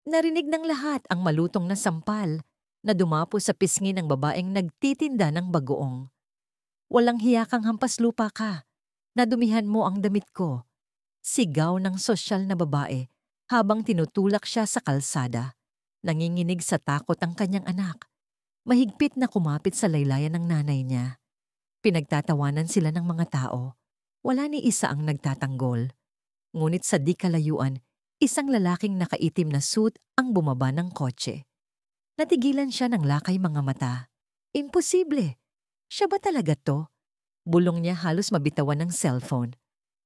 Narinig ng lahat ang malutong na sampal na dumapo sa pisngi ng babaeng nagtitinda ng bagoong. Walang hiya kang hampas lupa ka. Nadumihan mo ang damit ko. Sigaw ng sosyal na babae habang tinutulak siya sa kalsada. Nanginginig sa takot ang kanyang anak. Mahigpit na kumapit sa laylayan ng nanay niya. Pinagtatawanan sila ng mga tao. Wala ni isa ang nagtatanggol. Ngunit sa di kalayuan, isang lalaking nakaitim na suit ang bumaba ng kotse. Natigilan siya ng lakay mga mata. Imposible! Siya ba talaga to? Bulong niya halos mabitawan ng cellphone.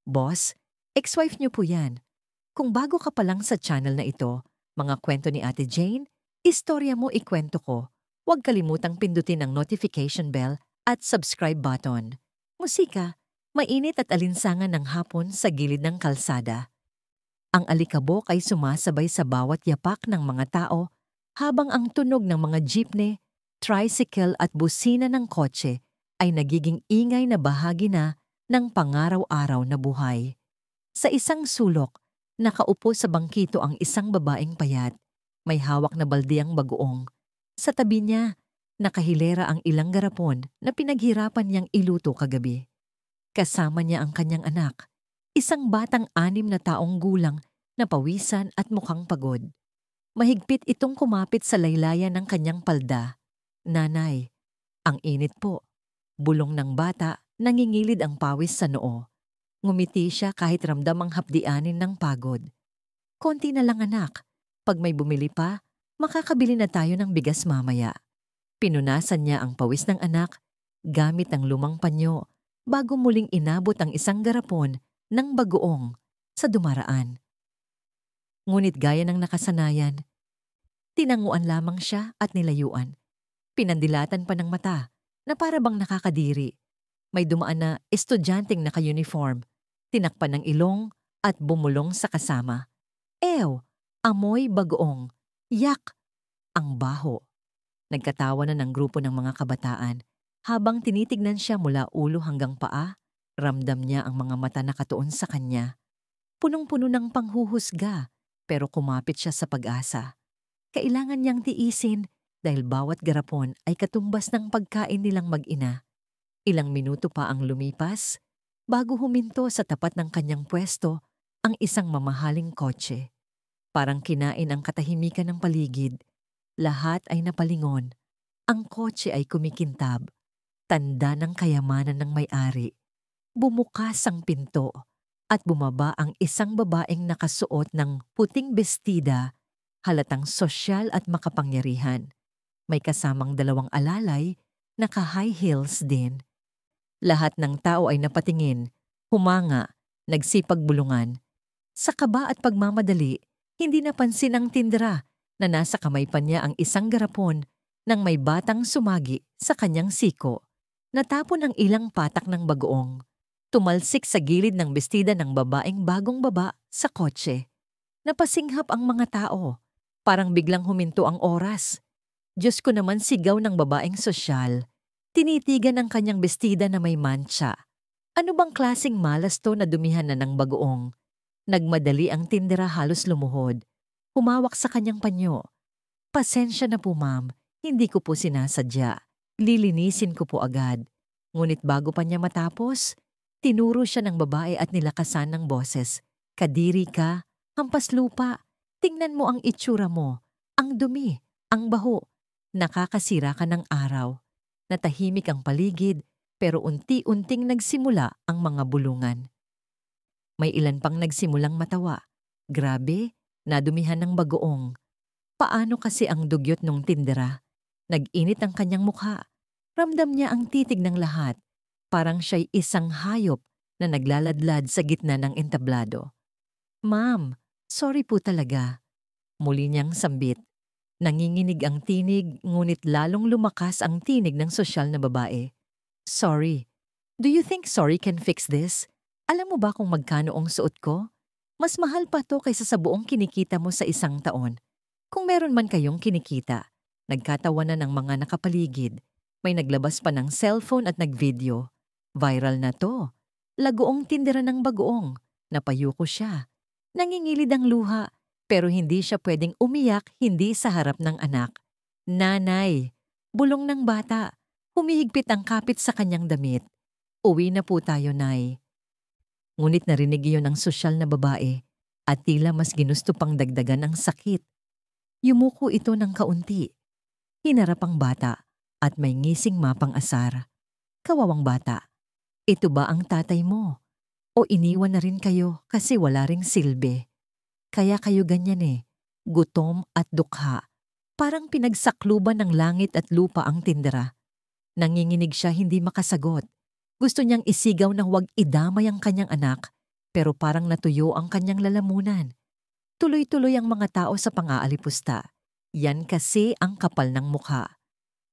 Boss, ex-wife niyo po yan. Kung bago ka pa lang sa channel na ito, mga kwento ni Ate Jane, istorya mo ikwento ko. Huwag kalimutang pindutin ang notification bell at subscribe button. Musika, mainit at alinsangan ng hapon sa gilid ng kalsada. Ang alikabok ay sumasabay sa bawat yapak ng mga tao habang ang tunog ng mga jeepney, tricycle at busina ng kotse ay nagiging ingay na bahagi na ng pangaraw-araw na buhay. Sa isang sulok, nakaupo sa bangkito ang isang babaeng payat. May hawak na balde ang bagoong. Sa tabi niya, nakahilera ang ilang garapon na pinaghirapan niyang iluto kagabi. Kasama niya ang kanyang anak, isang batang 6 na taong gulang na pawisan at mukhang pagod. Mahigpit itong kumapit sa laylayan ng kanyang palda. Nanay, ang init po. Bulong ng bata, nangingilid ang pawis sa noo. Ngumiti siya kahit ramdam ang hapdianin ng pagod. Konti na lang anak, pag may bumili pa, makakabili na tayo ng bigas mamaya. Pinunasan niya ang pawis ng anak gamit ang lumang panyo bago muling inabot ang isang garapon ng bagoong sa dumaraan. Ngunit gaya ng nakasanayan, tinanguan lamang siya at nilayuan. Pinandilatan pa ng mata na para bang nakakadiri. May dumaan na estudyanteng naka-uniform, tinakpan ng ilong at bumulong sa kasama. Ew! Amoy bagoong. Yak! Ang baho. Nagkatawa na ng grupo ng mga kabataan. Habang tinitignan siya mula ulo hanggang paa, ramdam niya ang mga mata nakatuon sa kanya. Punong-puno ng panghuhusga, pero kumapit siya sa pag-asa. Kailangan niyang tiisin dahil bawat garapon ay katumbas ng pagkain nilang mag-ina. Ilang minuto pa ang lumipas bago huminto sa tapat ng kanyang pwesto ang isang mamahaling kotse. Parang kinain ang katahimikan ng paligid. Lahat ay napalingon. Ang kotse ay kumikintab. Tanda ng kayamanan ng may-ari. Bumukas ang pinto at bumaba ang isang babaeng nakasuot ng puting bestida, halatang sosyal at makapangyarihan. May kasamang 2 alalay, naka-high heels din. Lahat ng tao ay napatingin, humanga, nagsipagbulungan. Sa kaba at pagmamadali, hindi napansin ang tindera na nasa kamay pa niya ang isang garapon nang may batang sumagi sa kanyang siko. Natapon ang ilang patak ng bagoong. Tumalsik sa gilid ng bestida ng babaeng bagong baba sa kotse. Napasinghap ang mga tao. Parang biglang huminto ang oras. Diyos ko naman, sigaw ng babaeng sosyal. Tinitigan ang kanyang bestida na may mancha. Ano bang klaseng malas to na dumihan na ng bagoong? Nagmadali ang tindera, halos lumuhod. Humawak sa kanyang panyo. Pasensya na po ma'am, hindi ko po sinasadya. Lilinisin ko po agad. Ngunit bago pa niya matapos, tinuro siya ng babae at nilakasan ng boses. Kadiri ka, hampas lupa. Tingnan mo ang itsura mo. Ang dumi, ang baho. Nakakasira ka ng araw. Natahimik ang paligid, pero unti-unting nagsimula ang mga bulungan. May ilan pang nagsimulang matawa. Grabe, nadumihan ng bagoong. Paano kasi ang dugyot nung tindera? Nag-init ang kanyang mukha. Ramdam niya ang titig ng lahat. Parang siya'y isang hayop na naglaladlad sa gitna ng entablado. Ma'am, sorry po talaga. Muli niyang sambit. Nanginginig ang tinig, ngunit lalong lumakas ang tinig ng sosyal na babae. Sorry. Do you think sorry can fix this? Alam mo ba kung magkano ang suot ko? Mas mahal pa to kaysa sa buong kinikita mo sa isang taon. Kung meron man kayong kinikita, nagkatawanan ng mga nakapaligid. May naglabas pa ng cellphone at nagvideo. Viral na to. Lagoong tindera ng bagoong. Napayuko siya. Nangingilid ang luha, Pero hindi siya pwedeng umiyak hindi sa harap ng anak. Nanay, bulong ng bata. Humihigpit ang kapit sa kanyang damit. Uwi na po tayo, Nay. Ngunit narinig iyon ng sosyal na babae at tila mas ginusto pang dagdagan ang sakit. Yumuko ito ng kaunti. Hinarap ang bata at may ngising mapang-asar. Kawawang bata, ito ba ang tatay mo? O iniwan na rin kayo kasi wala ring silbi? Kaya kayo ganyan gutom at dukha. Parang pinagsakluban ng langit at lupa ang tindera. Nanginginig siya hindi makasagot. Gusto niyang isigaw na huwag idamay ang kanyang anak, pero parang natuyo ang kanyang lalamunan. Tuloy-tuloy ang mga tao sa pang-aalipusta. Yan kasi ang kapal ng mukha.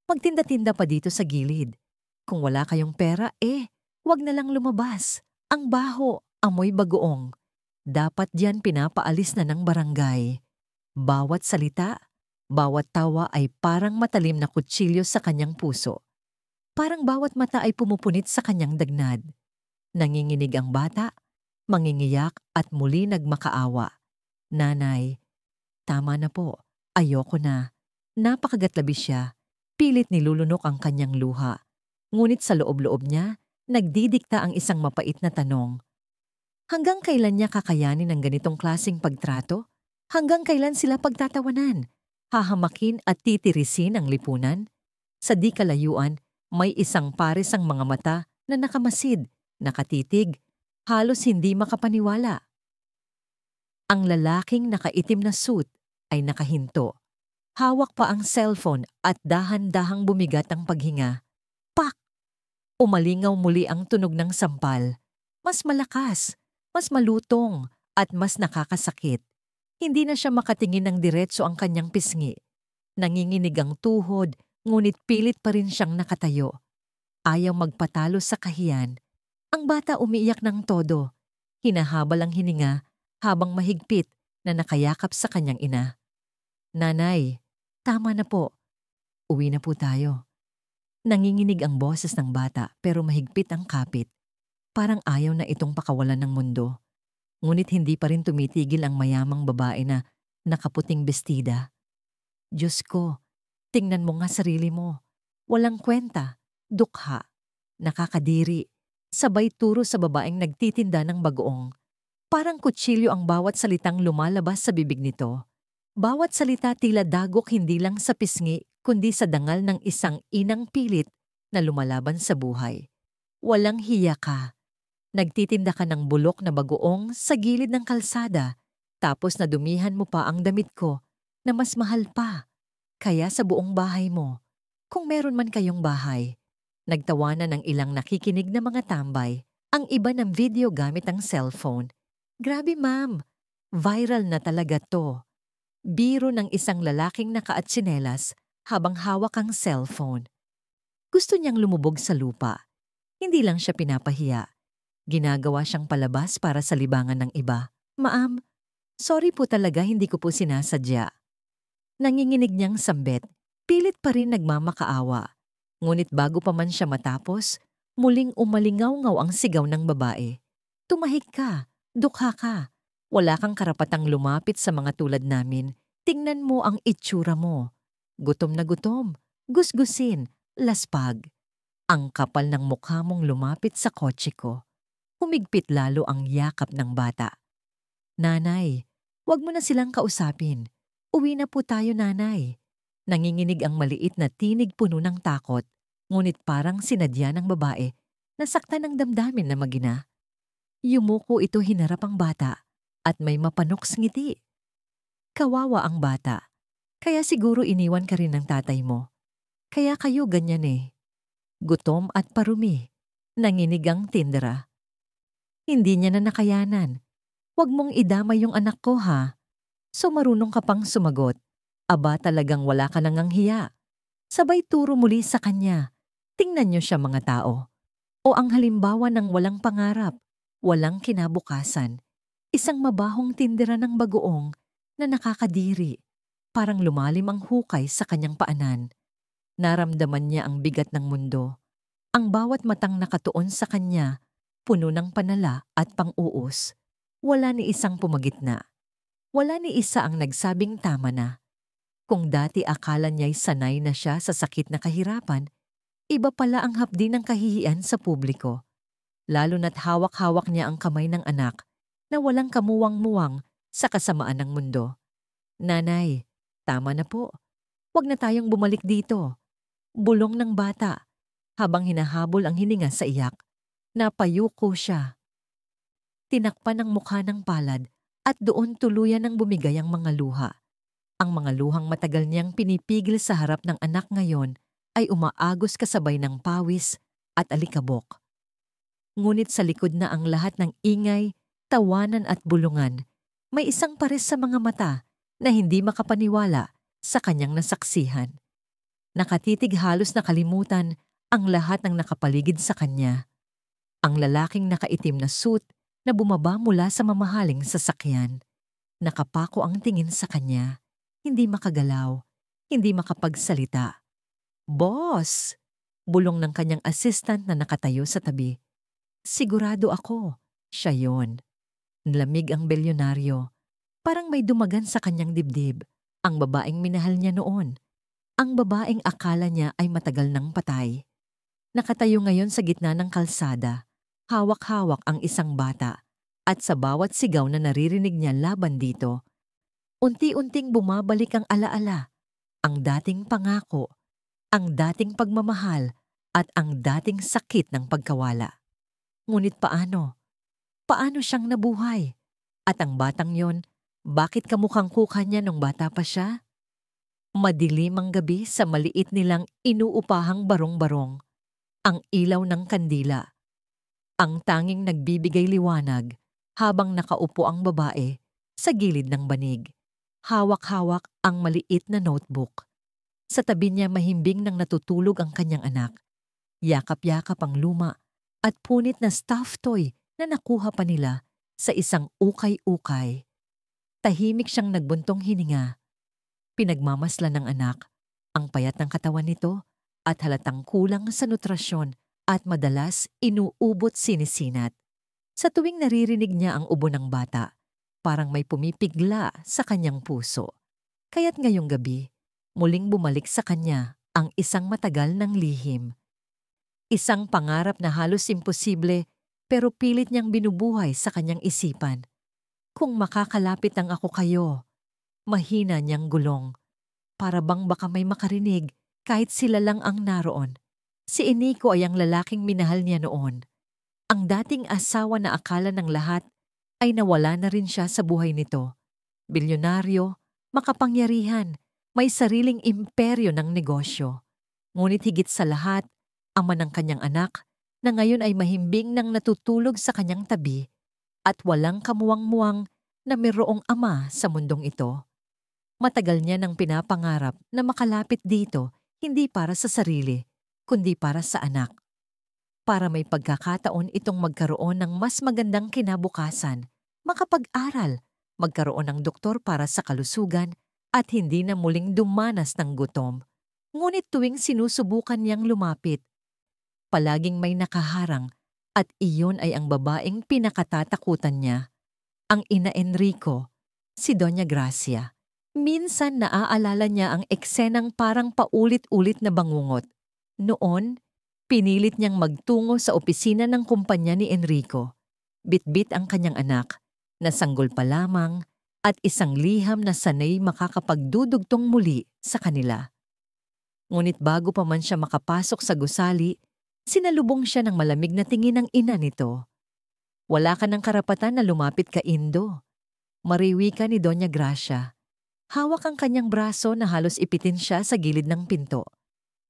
Magtinda-tinda pa dito sa gilid. Kung wala kayong pera, huwag na lang lumabas. Ang baho, amoy bagoong. Dapat diyan pinapaalis na ng barangay. Bawat salita, bawat tawa ay parang matalim na kutsilyo sa kanyang puso. Parang bawat mata ay pumupunit sa kanyang dagnad. Nanginginig ang bata, mangingiyak at muli nagmakaawa. Nanay, tama na po, ayoko na. Napakagatlabi siya, pilit nilulunok ang kanyang luha. Ngunit sa loob-loob niya, nagdidikta ang isang mapait na tanong. Hanggang kailan niya kakayanin ang ganitong klaseng pagtrato? Hanggang kailan sila pagtatawanan? Hahamakin at titirisin ang lipunan? Sa di kalayuan, may isang pares ang mga mata na nakamasid, nakatitig, halos hindi makapaniwala. Ang lalaking nakaitim na suit ay nakahinto. Hawak pa ang cellphone at dahan-dahang bumigat ang paghinga. Pak! Umalingaw muli ang tunog ng sampal. Mas malakas, mas malutong, at mas nakakasakit. Hindi na siya makatingin ng diretso ang kanyang pisngi. Nanginginig ang tuhod, ngunit pilit pa rin siyang nakatayo. Ayaw magpatalo sa kahiyan. Ang bata umiiyak ng todo. Hinahabal ang hininga habang mahigpit na nakayakap sa kanyang ina. Nanay, tama na po. Uwi na po tayo. Nanginginig ang boses ng bata pero mahigpit ang kapit. Parang ayaw na itong pakawalan ng mundo. Ngunit hindi pa rin tumitigil ang mayamang babae na nakaputing bestida. Diyos ko, tingnan mo nga sarili mo. Walang kwenta, dukha, nakakadiri, sabay turo sa babaeng nagtitinda ng bagoong. Parang kutsilyo ang bawat salitang lumalabas sa bibig nito. Bawat salita tila dagok hindi lang sa pisngi kundi sa dangal ng isang inang pilit na lumalaban sa buhay. Walang hiya ka. Nagtitinda ka ng bulok na bagoong sa gilid ng kalsada tapos nadumihan mo pa ang damit ko na mas mahal pa. Kaya sa buong bahay mo, kung meron man kayong bahay, nagtawanan ng ilang nakikinig na mga tambay, ang iba ng video gamit ang cellphone. Grabe ma'am, viral na talaga to. Biro ng isang lalaking nakaatsinelas habang hawak ang cellphone. Gusto niyang lumubog sa lupa. Hindi lang siya pinapahiya. Ginagawa siyang palabas para sa libangan ng iba. Ma'am, sorry po talaga hindi ko po sinasadya. Nanginginig niyang sambit, pilit pa rin nagmamakaawa. Ngunit bago pa man siya matapos, muling umalingaw-ngaw ang sigaw ng babae. Tumahik ka, dukha ka. Wala kang karapatang lumapit sa mga tulad namin. Tingnan mo ang itsura mo. Gutom na gutom, gusgusin, laspag. Ang kapal ng mukha mong lumapit sa kotse ko. Humigpit lalo ang yakap ng bata. Nanay, wag mo na silang kausapin. Uwi na po tayo, nanay. Nanginginig ang maliit na tinig puno ng takot, ngunit parang sinadya ng babae na saktan ng damdamin na magina. Yumuko ito hinarap ang bata at may mapanoks ngiti. Kawawa ang bata, kaya siguro iniwan ka rin ng tatay mo. Kaya kayo ganyan Gutom at parumi, nanginig ang tindera. Hindi niya na nakayanan. Huwag mong idamay yung anak ko ha. So marunong ka pang sumagot. Aba talagang wala ka nang hiya. Sabay turo muli sa kanya. Tingnan niyo siya mga tao. O ang halimbawa ng walang pangarap, walang kinabukasan. Isang mabahong tindera ng bagoong na nakakadiri. Parang lumalim ang hukay sa kanyang paanan. Naramdaman niya ang bigat ng mundo. Ang bawat matang nakatuon sa kanya, puno ng panala at pang-uus. Wala ni isang pumagitna. Wala ni isa ang nagsabing tama na. Kung dati akala niya'y sanay na siya sa sakit na kahirapan, iba pala ang hapdi ng kahihiyan sa publiko. Lalo na't hawak-hawak niya ang kamay ng anak na walang kamuwang-muwang sa kasamaan ng mundo. Nanay, tama na po. Huwag na tayong bumalik dito. Bulong ng bata habang hinahabol ang hininga sa iyak. Napayuko siya. Tinakpan ang mukha ng palad at doon tuluyan ng bumigay ang mga luha. Ang mga luhang matagal niyang pinipigil sa harap ng anak ngayon ay umaagos kasabay ng pawis at alikabok. Ngunit sa likod na ang lahat ng ingay, tawanan at bulungan, may isang pares sa mga mata na hindi makapaniwala sa kanyang nasaksihan. Nakatitig halos nakalimutan ang lahat ng nakapaligid sa kanya. Ang lalaking nakaitim na suit na bumaba mula sa mamahaling sasakyan. Nakapako ang tingin sa kanya, hindi makagalaw, hindi makapagsalita. "Boss!" Bulong ng kanyang assistant na nakatayo sa tabi. Sigurado ako, siya yon. Lamig ang bilyonaryo. Parang may dumagan sa kanyang dibdib. Ang babaeng minahal niya noon. Ang babaeng akala niya ay matagal nang patay. Nakatayo ngayon sa gitna ng kalsada. Hawak-hawak ang isang bata. At sa bawat sigaw na naririnig niya laban dito, unti-unting bumabalik ang alaala. Ang dating pangako, ang dating pagmamahal, at ang dating sakit ng pagkawala. Ngunit paano? Paano siyang nabuhay? At ang batang yon, bakit kamukhang kuka niya nung bata pa siya? Madilim ang gabi sa maliit nilang inuupahang barong-barong. Ang ilaw ng kandila. Ang tanging nagbibigay liwanag habang nakaupo ang babae sa gilid ng banig. Hawak-hawak ang maliit na notebook. Sa tabi niya mahimbing nang natutulog ang kanyang anak. Yakap-yakap ang luma at punit na stuffed toy na nakuha pa nila sa isang ukay-ukay. Tahimik siyang nagbuntong hininga. Pinagmamaslan ng anak ang payat ng katawan nito at halatang kulang sa nutrasyon at madalas inuubot sinisinat. Sa tuwing naririnig niya ang ubo ng bata, parang may pumipigla sa kanyang puso. Kaya't ngayong gabi, muling bumalik sa kanya ang isang matagal ng lihim. Isang pangarap na halos imposible pero pilit niyang binubuhay sa kanyang isipan. Kung makakalapit ang ako kayo, mahina niyang gulong. Para bang baka may makarinig kahit sila lang ang naroon. Si Enrico ay ang lalaking minahal niya noon. Ang dating asawa na akala ng lahat ay nawala na rin siya sa buhay nito. Bilyonaryo, makapangyarihan, may sariling imperyo ng negosyo. Ngunit higit sa lahat, ama ng kanyang anak na ngayon ay mahimbing nang natutulog sa kanyang tabi at walang kamuwang-muwang na mayroong ama sa mundong ito. Matagal niya nang pinapangarap na makalapit dito hindi para sa sarili, kundi para sa anak. Para may pagkakataon itong magkaroon ng mas magandang kinabukasan, makapag-aral, magkaroon ng doktor para sa kalusugan at hindi na muling dumanas ng gutom. Ngunit tuwing sinusubukan niyang lumapit, palaging may nakaharang at iyon ay ang babaeng pinakatatakutan niya. Ang ina Enrico, si Doña Gracia. Minsan naaalala niya ang eksenang parang paulit-ulit na bangungot. Noon, pinilit niyang magtungo sa opisina ng kumpanya ni Enrico. Bitbit ang kanyang anak, nasanggol pa lamang at isang liham na sanay makakapagdudugtong muli sa kanila. Ngunit bago pa man siya makapasok sa gusali, sinalubong siya ng malamig na tingin ng ina nito. "Wala ka ng karapatan na lumapit ka, Indo." Mariwi ka ni Doña Gracia. Hawak ang kanyang braso na halos ipitin siya sa gilid ng pinto.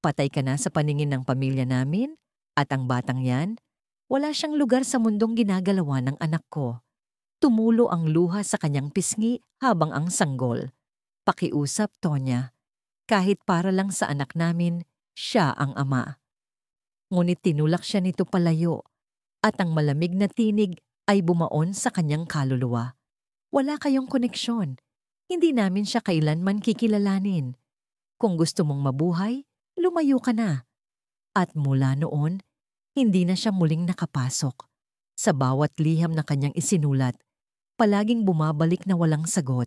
"Patay ka na sa paningin ng pamilya namin at ang batang yan, wala siyang lugar sa mundong ginagalawa ng anak ko." Tumulo ang luha sa kanyang pisngi habang ang sanggol. "Pakiusap, Tonya. Kahit para lang sa anak namin, siya ang ama." Ngunit tinulak siya nito palayo at ang malamig na tinig ay bumaon sa kanyang kaluluwa. "Wala kayong koneksyon. Hindi namin siya kailanman kikilalanin. Kung gusto mong mabuhay, lumayo ka na." At mula noon, hindi na siya muling nakapasok. Sa bawat liham na kanyang isinulat, palaging bumabalik na walang sagot.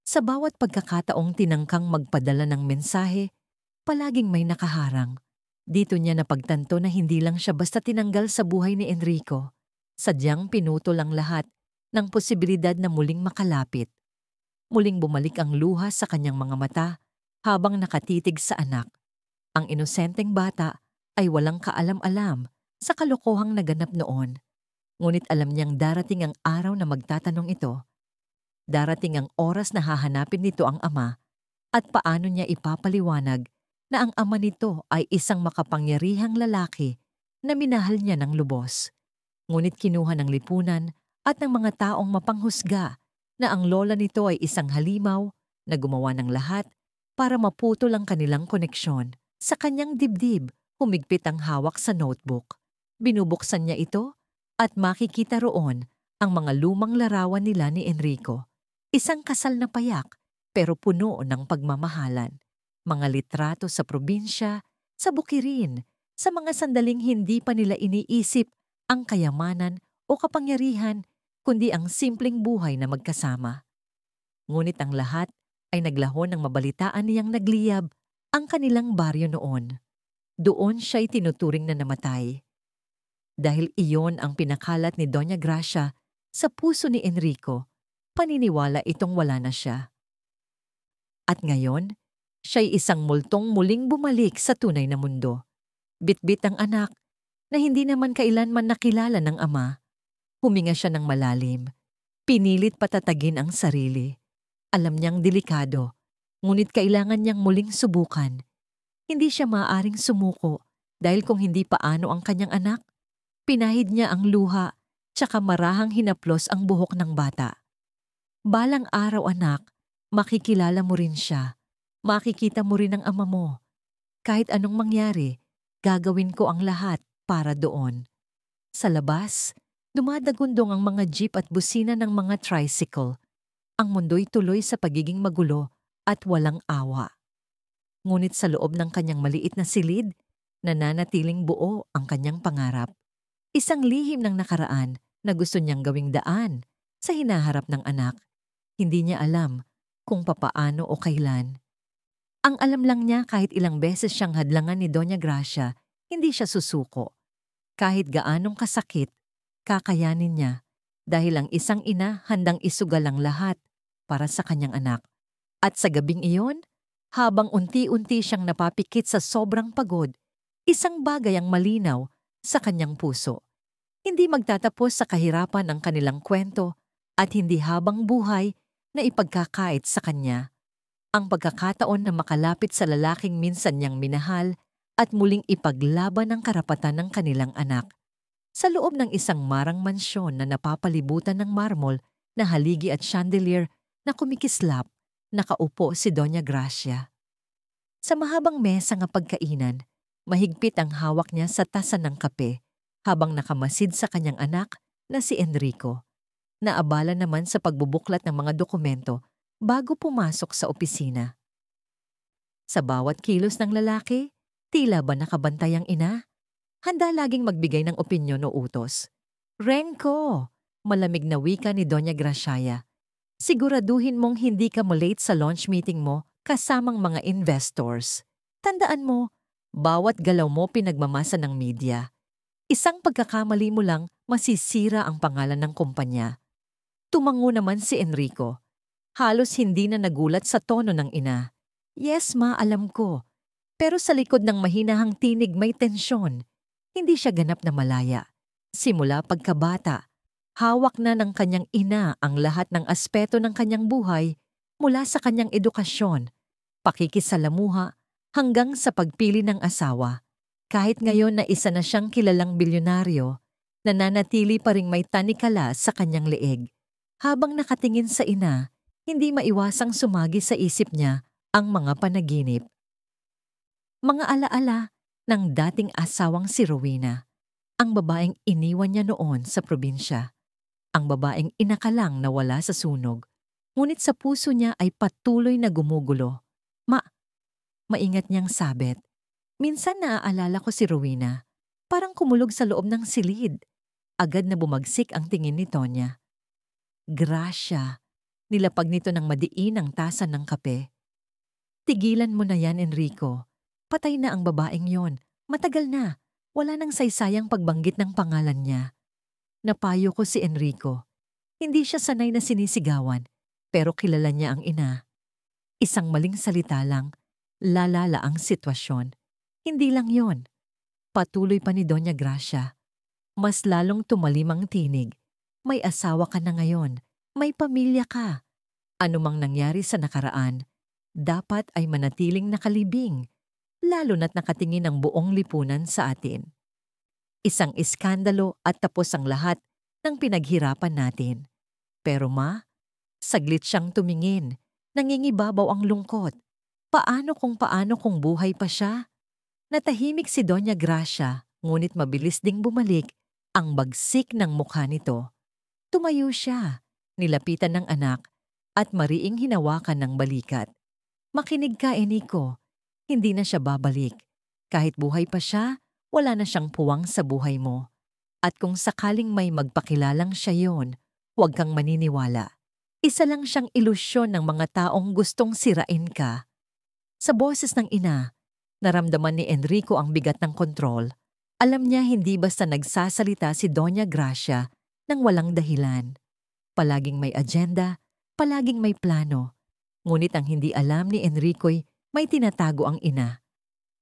Sa bawat pagkakataong tinangkang magpadala ng mensahe, palaging may nakaharang. Dito niya napagtanto na hindi lang siya basta tinanggal sa buhay ni Enrico. Sadyang pinutol ang lahat ng posibilidad na muling makalapit. Muling bumalik ang luha sa kanyang mga mata habang nakatitig sa anak. Ang inosenteng bata ay walang kaalam-alam sa kalokohang naganap noon. Ngunit alam niyang darating ang araw na magtatanong ito. Darating ang oras na hahanapin nito ang ama at paano niya ipapaliwanag na ang ama nito ay isang makapangyarihang lalaki na minahal niya ng lubos. Ngunit kinuha ng lipunan at ng mga taong mapanghusga na ang lola nito ay isang halimaw na gumawa ng lahat para maputol ang kanilang koneksyon. Sa kanyang dibdib, humigpit ang hawak sa notebook. Binubuksan niya ito at makikita roon ang mga lumang larawan nila ni Enrico. Isang kasal na payak pero puno ng pagmamahalan. Mga litrato sa probinsya, sa bukirin, sa mga sandaling hindi pa nila iniisip ang kayamanan o kapangyarihan kundi ang simpleng buhay na magkasama. Ngunit ang lahat ay naglahon ng mabalitaan niyang nagliyab ang kanilang baryo noon. Doon siya'y tinuturing na namatay. Dahil iyon ang pinakalat ni Doña Gracia sa puso ni Enrico, paniniwala itong wala na siya. At ngayon, siya'y isang multong muling bumalik sa tunay na mundo. Bitbit ang anak na hindi naman kailanman nakilala ng ama. Huminga siya ng malalim. Pinilit patatagin ang sarili. Alam niyang delikado, ngunit kailangan niyang muling subukan. Hindi siya maaaring sumuko dahil kung hindi paano ang kanyang anak, pinahid niya ang luha tsaka marahang hinaplos ang buhok ng bata. Balang araw anak, makikilala mo rin siya. Makikita mo rin ang ama mo. Kahit anong mangyari, gagawin ko ang lahat para doon. Sa labas, dumadagundong ang mga jeep at busina ng mga tricycle. Ang mundo'y tuloy sa pagiging magulo at walang awa. Ngunit sa loob ng kanyang maliit na silid, nananatiling buo ang kanyang pangarap. Isang lihim ng nakaraan na gusto niyang gawing daan sa hinaharap ng anak. Hindi niya alam kung papaano o kailan. Ang alam lang niya kahit ilang beses siyang hadlangan ni Doña Gracia, hindi siya susuko. Kahit gaanong kasakit, kakayanin niya dahil ang isang ina handang isugal ang lahat para sa kanyang anak. At sa gabing iyon, habang unti-unti siyang napapikit sa sobrang pagod, isang bagay ang malinaw sa kanyang puso. Hindi magtatapos sa kahirapan ang kanilang kwento at hindi habang buhay na ipagkakait sa kanya. Ang pagkakataon na makalapit sa lalaking minsan niyang minahal at muling ipaglaban ang karapatan ng kanilang anak. Sa loob ng isang marang mansyon na napapalibutan ng marmol na haligi at chandelier na kumikislap, nakaupo si Doña Gracia. Sa mahabang mesa nga pagkainan, mahigpit ang hawak niya sa tasa ng kape habang nakamasid sa kanyang anak na si Enrico. Naabala naman sa pagbubuklat ng mga dokumento bago pumasok sa opisina. Sa bawat kilos ng lalaki, tila ba nakabantay ang ina? Handa laging magbigay ng opinyon o utos. Renko! Malamig na wika ni Doña Gracia. Siguraduhin mong hindi ka malate sa launch meeting mo kasamang mga investors. Tandaan mo, bawat galaw mo pinagmamasa ng media. Isang pagkakamali mo lang masisira ang pangalan ng kumpanya. Tumango naman si Enrico. Halos hindi na nagulat sa tono ng ina. Yes ma, alam ko. Pero sa likod ng mahinahang tinig may tensyon. Hindi siya ganap na malaya. Simula pagkabata, hawak na ng kanyang ina ang lahat ng aspeto ng kanyang buhay mula sa kanyang edukasyon, pakikisalamuha, hanggang sa pagpili ng asawa. Kahit ngayon na isa na siyang kilalang bilyonaryo, nananatili pa ring may tanikala sa kanyang leeg. Habang nakatingin sa ina, hindi maiwasang sumagi sa isip niya ang mga panaginip. Mga alaala ng dating asawang si Rowena, ang babaeng iniwan niya noon sa probinsya. Ang babaeng inakalang nawala sa sunog, ngunit sa puso niya ay patuloy na gumugulo. Maingat niyang sabit. Minsan naaalala ko si Rowena, parang kumulog sa loob ng silid. Agad na bumagsik ang tingin ni Tonya. Gracia. Nilapag nito ng madiin ang tasa ng kape. Tigilan mo na yan, Enrico. Patay na ang babaeng yon. Matagal na. Wala nang saysayang pagbanggit ng pangalan niya. Napayo ko si Enrico. Hindi siya sanay na sinisigawan, pero kilala niya ang ina. Isang maling salita lang, lalala ang sitwasyon. Hindi lang yon. Patuloy pa ni Doña Gracia. Mas lalong tumalim ang tinig. May asawa ka na ngayon. May pamilya ka. Ano mang nangyari sa nakaraan, dapat ay manatiling nakalibing, lalo na't nakatingin ang buong lipunan sa atin. Isang iskandalo at tapos ang lahat ng pinaghirapan natin. Pero ma, saglit siyang tumingin. Nangingibabaw ang lungkot. Paano kung buhay pa siya? Natahimik si Doña Gracia, ngunit mabilis ding bumalik ang bagsik ng mukha nito. Tumayo siya, nilapitan ng anak, at mariing hinawakan ng balikat. Makinig ka, Enrico. Hindi na siya babalik. Kahit buhay pa siya, wala na siyang puwang sa buhay mo. At kung sakaling may magpakilalang siya yon, huwag kang maniniwala. Isa lang siyang ilusyon ng mga taong gustong sirain ka. Sa boses ng ina, naramdaman ni Enrico ang bigat ng kontrol. Alam niya hindi basta nagsasalita si Doña Gracia nang walang dahilan. Palaging may agenda, palaging may plano. Ngunit ang hindi alam ni Enrico'y may tinatago ang ina.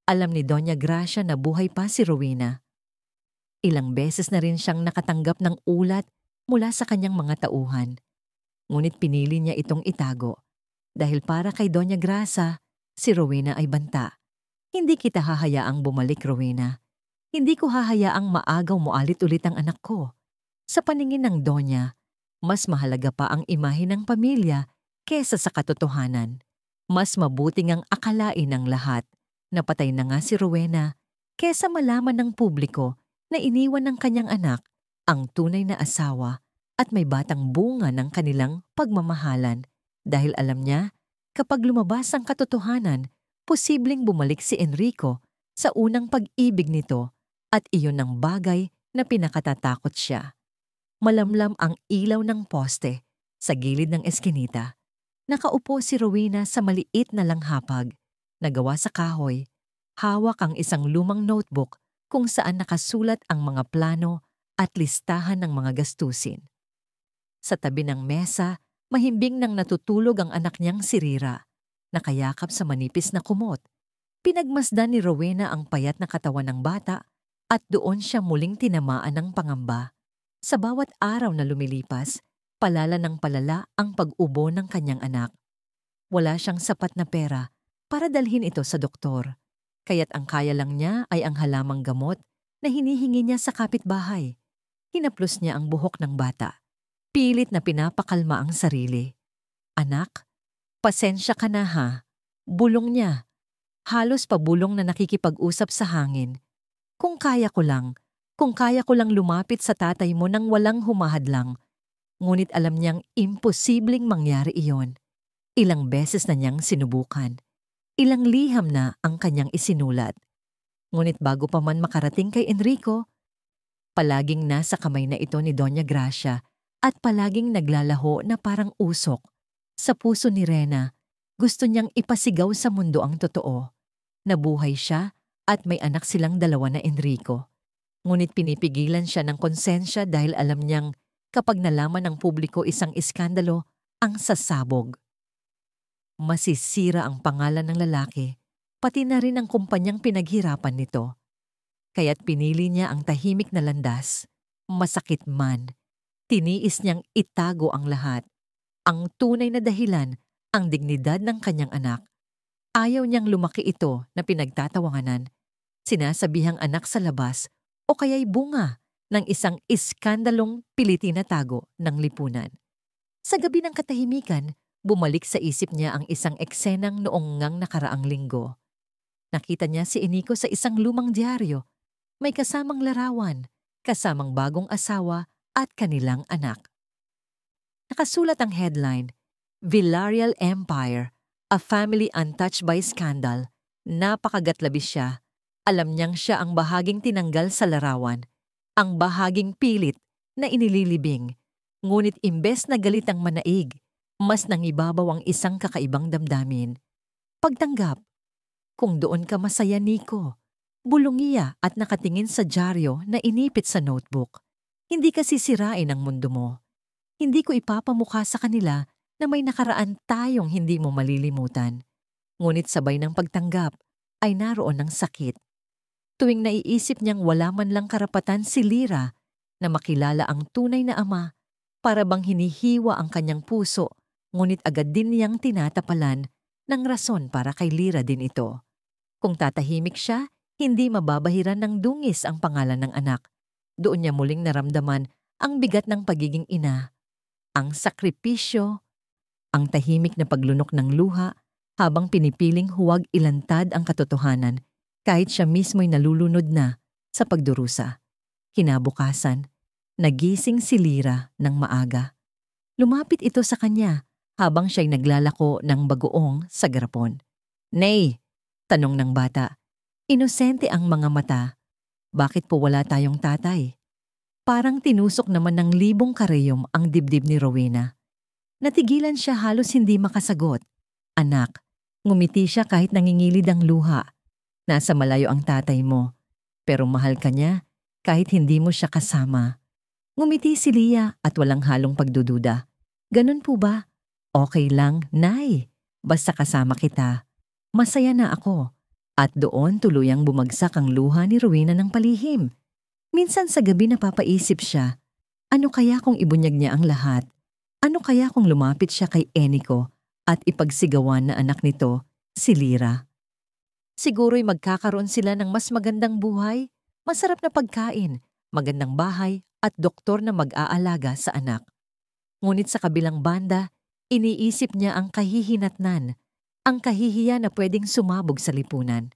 Alam ni Doña Gracia na buhay pa si Rowena. Ilang beses na rin siyang nakatanggap ng ulat mula sa kanyang mga tauhan. Ngunit pinili niya itong itago. Dahil para kay Doña Gracia, si Rowena ay banta. Hindi kita hahayaang bumalik, Rowena. Hindi ko hahayaang maagaw mo ulit ang anak ko. Sa paningin ng Donya, mas mahalaga pa ang imahe ng pamilya kesa sa katotohanan. Mas mabuting ang akalain ng lahat na patay na nga si Rowena kesa malaman ng publiko na iniwan ng kanyang anak ang tunay na asawa at may batang bunga ng kanilang pagmamahalan dahil alam niya kapag lumabas ang katotohanan, posibleng bumalik si Enrico sa unang pag-ibig nito at iyon ang bagay na pinakatatakot siya. Malamlam ang ilaw ng poste sa gilid ng eskinita. Nakaupo si Rowena sa maliit na langhapag, nagawa sa kahoy. Hawak ang isang lumang notebook kung saan nakasulat ang mga plano at listahan ng mga gastusin. Sa tabi ng mesa, mahimbing nang natutulog ang anak niyang si Rira, nakayakap sa manipis na kumot. Pinagmasdan ni Rowena ang payat na katawan ng bata at doon siya muling tinamaan ng pangamba. Sa bawat araw na lumilipas, palala ng palala ang pag-ubo ng kanyang anak. Wala siyang sapat na pera para dalhin ito sa doktor, kaya't ang kaya lang niya ay ang halamang gamot na hinihingi niya sa kapitbahay. Hinaplos niya ang buhok ng bata. Pilit na pinapakalma ang sarili. Anak, pasensya ka na ha. Bulong niya. Halos pabulong na nakikipag-usap sa hangin. Kung kaya ko lang lumapit sa tatay mo nang walang humahadlang. Ngunit alam niyang imposibleng mangyari iyon. Ilang beses na niyang sinubukan. Ilang liham na ang kanyang isinulat. Ngunit bago pa man makarating kay Enrico, palaging nasa kamay na ito ni Doña Gracia at palaging naglalaho na parang usok. Sa puso ni Rena, gusto niyang ipasigaw sa mundo ang totoo. Nabuhay siya at may anak silang dalawa na Enrico. Ngunit pinipigilan siya ng konsensya dahil alam niyang kapag nalaman ng publiko isang iskandalo, ang sasabog. Masisira ang pangalan ng lalaki, pati na rin ang kumpanyang pinaghirapan nito. Kaya't pinili niya ang tahimik na landas. Masakit man, tiniis niyang itago ang lahat. Ang tunay na dahilan, ang dignidad ng kanyang anak. Ayaw niyang lumaki ito na pinagtatawanganan, sinasabihang anak sa labas, o kaya'y bunga ng isang iskandalong pilit tinatago ng lipunan. Sa gabi ng katahimikan, bumalik sa isip niya ang isang eksenang noong ngang nakaraang linggo. Nakita niya si Enrico sa isang lumang diaryo. May kasamang larawan, kasamang bagong asawa at kanilang anak. Nakasulat ang headline, Villarreal Empire, a family untouched by scandal. Napakagatlabis siya. Alam niyang siya ang bahaging tinanggal sa larawan, ang bahaging pilit na inililibing. Ngunit imbes na galit ang manaig, mas nangibabaw ang isang kakaibang damdamin. Pagtanggap. Kung doon ka masaya, Nico. Bulungiya at nakatingin sa dyaryo na inipit sa notebook. Hindi ka sisirain ang mundo mo. Hindi ko ipapamukha sa kanila na may nakaraan tayong hindi mo malilimutan. Ngunit sabay ng pagtanggap ay naroon ng sakit. Tuwing naiisip niyang wala man lang karapatan si Lyra na makilala ang tunay na ama, para bang hinihiwa ang kanyang puso, ngunit agad din niyang tinatapalan ng rason para kay Lyra din ito. Kung tatahimik siya, hindi mababahiran ng dungis ang pangalan ng anak. Doon niya muling naramdaman ang bigat ng pagiging ina, ang sakripisyo, ang tahimik na paglunok ng luha habang pinipiling huwag ilantad ang katotohanan kahit siya mismo'y nalulunod na sa pagdurusa. Kinabukasan, nagising si Lyra ng maaga. Lumapit ito sa kanya habang siya'y naglalako ng bagoong sa garapon. "Nay," tanong ng bata. Inosente ang mga mata. "Bakit po wala tayong tatay?" Parang tinusok naman ng libong karayom ang dibdib ni Rowena. Natigilan siya halos hindi makasagot. "Anak," ngumiti siya kahit nangingilid ang luha. "Nasa malayo ang tatay mo, pero mahal ka niya kahit hindi mo siya kasama." Ngumiti si Lia at walang halong pagdududa. "Ganun po ba? Okay lang, Nay. Basta kasama kita. Masaya na ako." At doon tuluyang bumagsak ang luha ni Rowena ng palihim. Minsan sa gabi napapaisip siya, ano kaya kung ibunyag niya ang lahat? Ano kaya kung lumapit siya kay Eniko at ipagsigawan na anak nito, si Lyra? Siguro'y magkakaroon sila ng mas magandang buhay, masarap na pagkain, magandang bahay at doktor na mag-aalaga sa anak. Ngunit sa kabilang banda, iniisip niya ang kahihinatnan, ang kahihiya na pwedeng sumabog sa lipunan.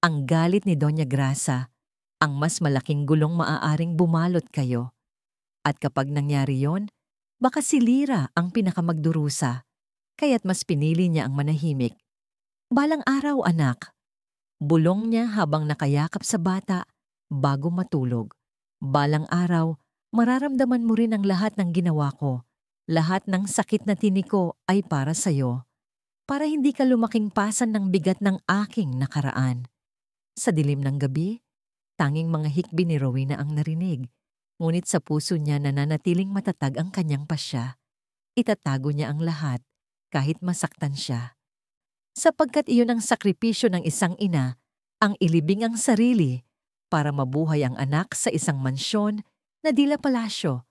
Ang galit ni Doña Grasa, ang mas malaking gulong maaaring bumalot kayo. At kapag nangyari yon, baka si Lyra ang pinakamagdurusa, kaya't mas pinili niya ang manahimik. "Balang araw, anak." Bulong niya habang nakayakap sa bata bago matulog. "Balang araw, mararamdaman mo rin ang lahat ng ginawa ko. Lahat ng sakit na tiniko ay para sa'yo. Para hindi ka lumaking pasan ng bigat ng aking nakaraan." Sa dilim ng gabi, tanging mga hikbi ni Rowena ang narinig. Ngunit sa puso niya nananatiling matatag ang kanyang pasya. Itatago niya ang lahat kahit masaktan siya. Sapagkat iyon ang sakripisyo ng isang ina, ang ilibing ang sarili para mabuhay ang anak sa isang mansyon na dila palasyo,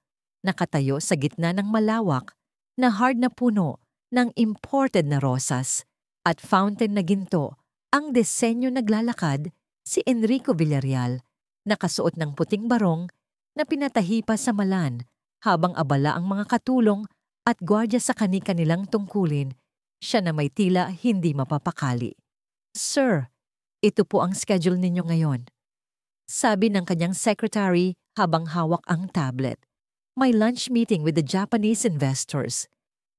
nakatayo sa gitna ng malawak na hard na puno ng imported na rosas at fountain na ginto. Ang disenyo naglalakad si Enrico Villarreal, nakasuot ng puting barong na pinatahi pa sa malan habang abala ang mga katulong at gwardya sa kani-kanilang tungkulin. Siya na may tila hindi mapapakali. "Sir, ito po ang schedule ninyo ngayon," sabi ng kanyang secretary habang hawak ang tablet. "May lunch meeting with the Japanese investors.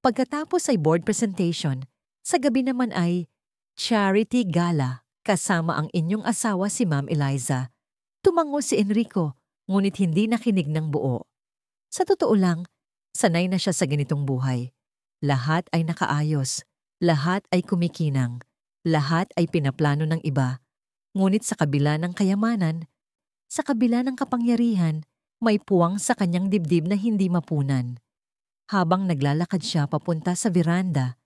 Pagkatapos ay board presentation. Sa gabi naman ay charity gala kasama ang inyong asawa si Ma'am Eliza." Tumango si Enrico, ngunit hindi nakinig ng buo. Sa totoo lang, sanay na siya sa ganitong buhay. Lahat ay nakaayos. Lahat ay kumikinang. Lahat ay pinaplano ng iba. Ngunit sa kabila ng kayamanan, sa kabila ng kapangyarihan, may puwang sa kanyang dibdib na hindi mapunan. Habang naglalakad siya papunta sa veranda,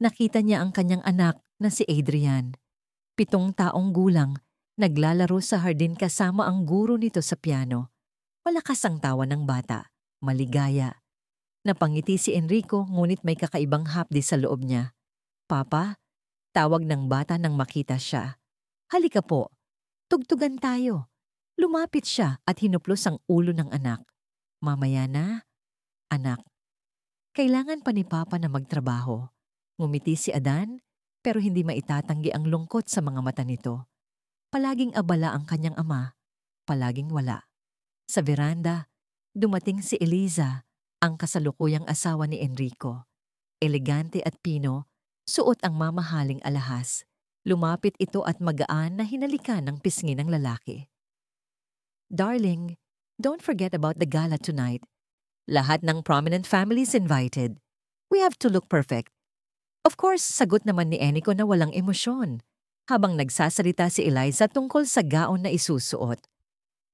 nakita niya ang kanyang anak na si Adrian. 7 taong gulang, naglalaro sa hardin kasama ang guro nito sa piano. Malakas ang tawa ng bata, maligaya. Napangiti si Enrico ngunit may kakaibang hapdi sa loob niya. "Papa," tawag ng bata nang makita siya. "Halika po, tugtugan tayo." Lumapit siya at hinuplos ang ulo ng anak. "Mamaya na, anak. Kailangan pa ni Papa na magtrabaho." Ngumiti si Adan, pero hindi maitatanggi ang lungkot sa mga mata nito. Palaging abala ang kanyang ama, palaging wala. Sa veranda, dumating si Eliza, ang kasalukuyang asawa ni Enrico. Elegante at pino, suot ang mamahaling alahas. Lumapit ito at magaan na hinalikan ng pisngi ng lalaki. "Darling, don't forget about the gala tonight. Lahat ng prominent families invited. We have to look perfect. Of course, sagot naman ni Eniko na walang emosyon, habang nagsasalita si Eliza tungkol sa gaon na isusuot.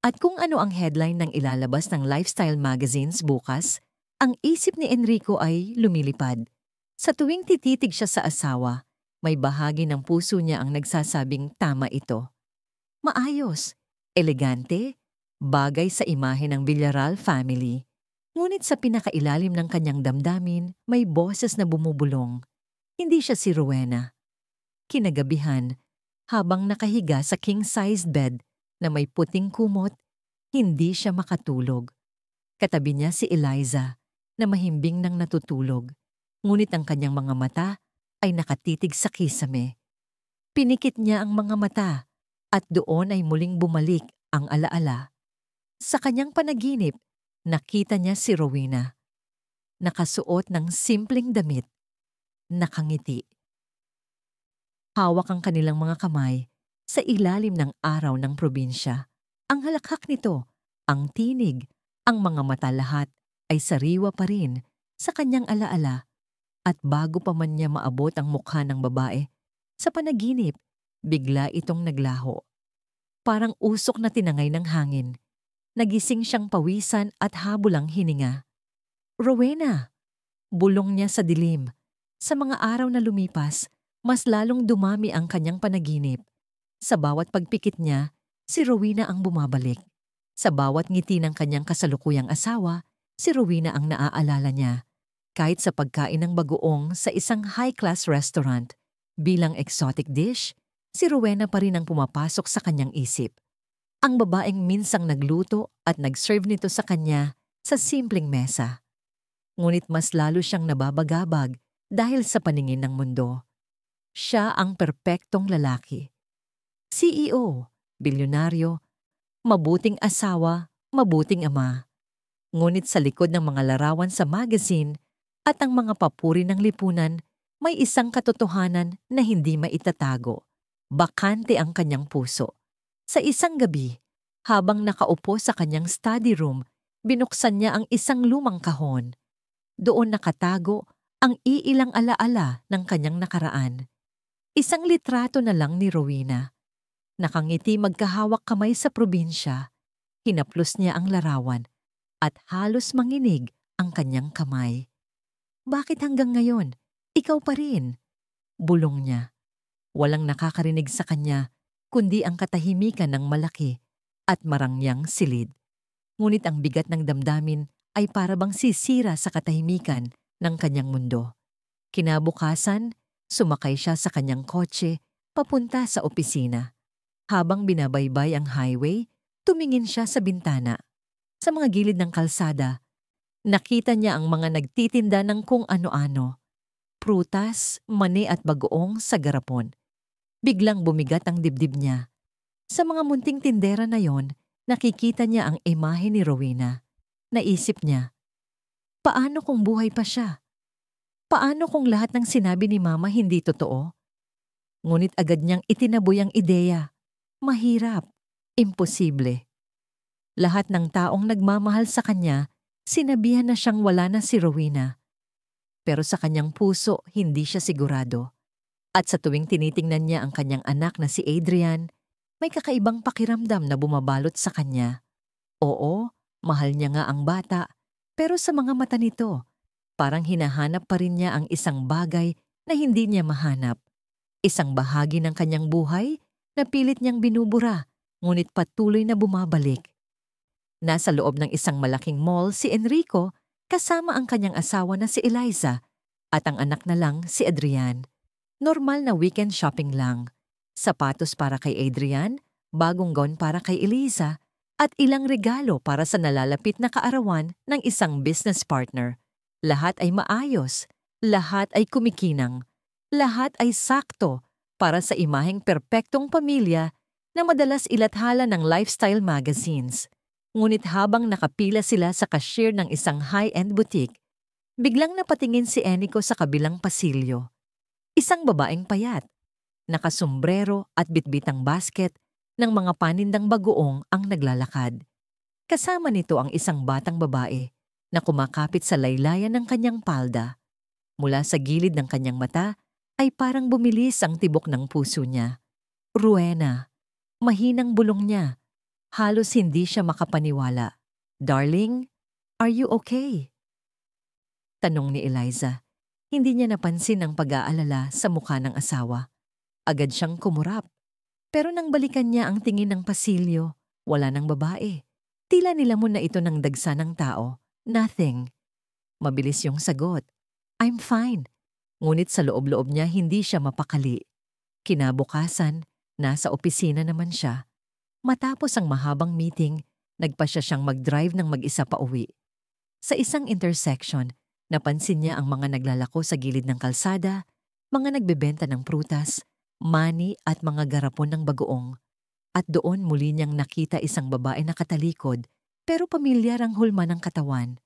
At kung ano ang headline ng ilalabas ng lifestyle magazines bukas, ang isip ni Enrico ay lumilipad. Sa tuwing tititig siya sa asawa, may bahagi ng puso niya ang nagsasabing tama ito. Maayos, elegante, bagay sa imahe ng Villarreal family. Ngunit sa pinakailalim ng kanyang damdamin, may boses na bumubulong. Hindi siya si Rowena. Kinagabihan, habang nakahiga sa king-sized bed na may puting kumot, hindi siya makatulog. Katabi niya si Eliza na mahimbing nang natutulog, ngunit ang kanyang mga mata ay nakatitig sa kisame. Pinikit niya ang mga mata at doon ay muling bumalik ang alaala. Sa kanyang panaginip, nakita niya si Rowena. Nakasuot ng simpleng damit, nakangiti. Hawak ang kanilang mga kamay sa ilalim ng araw ng probinsya. Ang halakhak nito, ang tinig, ang mga mata lahat ay sariwa pa rin sa kanyang alaala. At bago pa man niya maabot ang mukha ng babae, sa panaginip, bigla itong naglaho. Parang usok na tinangay ng hangin. Nagising siyang pawisan at habulang hininga. Rowena! Bulong niya sa dilim. Sa mga araw na lumipas, mas lalong dumami ang kanyang panaginip. Sa bawat pagpikit niya, si Rowena ang bumabalik. Sa bawat ngiti ng kanyang kasalukuyang asawa, si Rowena ang naaalala niya. Kahit sa pagkain ng bagoong sa isang high-class restaurant, bilang exotic dish, si Rowena pa rin ang pumapasok sa kanyang isip. Ang babaeng minsang nagluto at nag-serve nito sa kanya sa simpleng mesa. Ngunit mas lalo siyang nababagabag dahil sa paningin ng mundo. Siya ang perpektong lalaki. CEO, bilyonaryo, mabuting asawa, mabuting ama. Ngunit sa likod ng mga larawan sa magazine at ang mga papuri ng lipunan, may isang katotohanan na hindi maitatago. Bakante ang kanyang puso. Sa isang gabi, habang nakaupo sa kanyang study room, binuksan niya ang isang lumang kahon. Doon nakatago ang iilang alaala ng kanyang nakaraan. Isang litrato na lang ni Rowena. Nakangiti magkahawak kamay sa probinsya. Hinaplos niya ang larawan at halos manginig ang kanyang kamay. Bakit hanggang ngayon? Ikaw pa rin. Bulong niya. Walang nakakarinig sa kanya, kundi ang katahimikan ng malaki at marangyang silid. Ngunit ang bigat ng damdamin ay parabang sisira sa katahimikan ng kanyang mundo. Kinabukasan, sumakay siya sa kanyang kotse papunta sa opisina. Habang binabaybay ang highway, tumingin siya sa bintana. Sa mga gilid ng kalsada, nakita niya ang mga nagtitinda ng kung ano-ano. Prutas, mani at bagoong sa garapon. Biglang bumigat ang dibdib niya. Sa mga munting tindera na yon, nakikita niya ang imahe ni Rowena. Naisip niya, paano kung buhay pa siya? Paano kung lahat ng sinabi ni Mama hindi totoo? Ngunit agad niyang itinaboy ang ideya. Mahirap, imposible. Lahat ng taong nagmamahal sa kanya, sinabihan na siyang wala na si Rowena. Pero sa kanyang puso, hindi siya sigurado. At sa tuwing tinitingnan niya ang kanyang anak na si Adrian, may kakaibang pakiramdam na bumabalot sa kanya. Oo, mahal niya nga ang bata, pero sa mga mata nito, parang hinahanap pa rin niya ang isang bagay na hindi niya mahanap. Isang bahagi ng kanyang buhay na pilit niyang binubura, ngunit patuloy na bumabalik. Nasa loob ng isang malaking mall si Enrico kasama ang kanyang asawa na si Eliza at ang anak na lang si Adrian. Normal na weekend shopping lang. Sapatos para kay Adrian, bagong gown para kay Eliza, at ilang regalo para sa nalalapit na kaarawan ng isang business partner. Lahat ay maayos, lahat ay kumikinang, lahat ay sakto para sa imaheng perpektong pamilya na madalas ilathala ng lifestyle magazines. Ngunit habang nakapila sila sa cashier ng isang high-end boutique, biglang napatingin si Enrico sa kabilang pasilyo. Isang babaeng payat, nakasombrero at bitbitang basket ng mga panindang bagoong ang naglalakad. Kasama nito ang isang batang babae, na kumakapit sa laylayan ng kanyang palda. Mula sa gilid ng kanyang mata ay parang bumilis ang tibok ng puso niya. Rowena, mahinang bulong niya. Halos hindi siya makapaniwala. Darling, are you okay? Tanong ni Eliza. Hindi niya napansin ang pag-aalala sa mukha ng asawa. Agad siyang kumurap. Pero nang balikan niya ang tingin ng pasilyo, wala ng babae. Tila nilamon na ito ng dagsa ng tao. Nothing. Mabilis yung sagot. I'm fine. Ngunit sa loob-loob niya hindi siya mapakali. Kinabukasan, nasa opisina naman siya. Matapos ang mahabang meeting, nagpa siyang mag-drive ng mag-isa pa uwi. Sa isang intersection, napansin niya ang mga naglalako sa gilid ng kalsada, mga nagbebenta ng prutas, mani at mga garapon ng bagoong. At doon muli niyang nakita isang babae na katalikod pero pamilyar ang hulma ng katawan.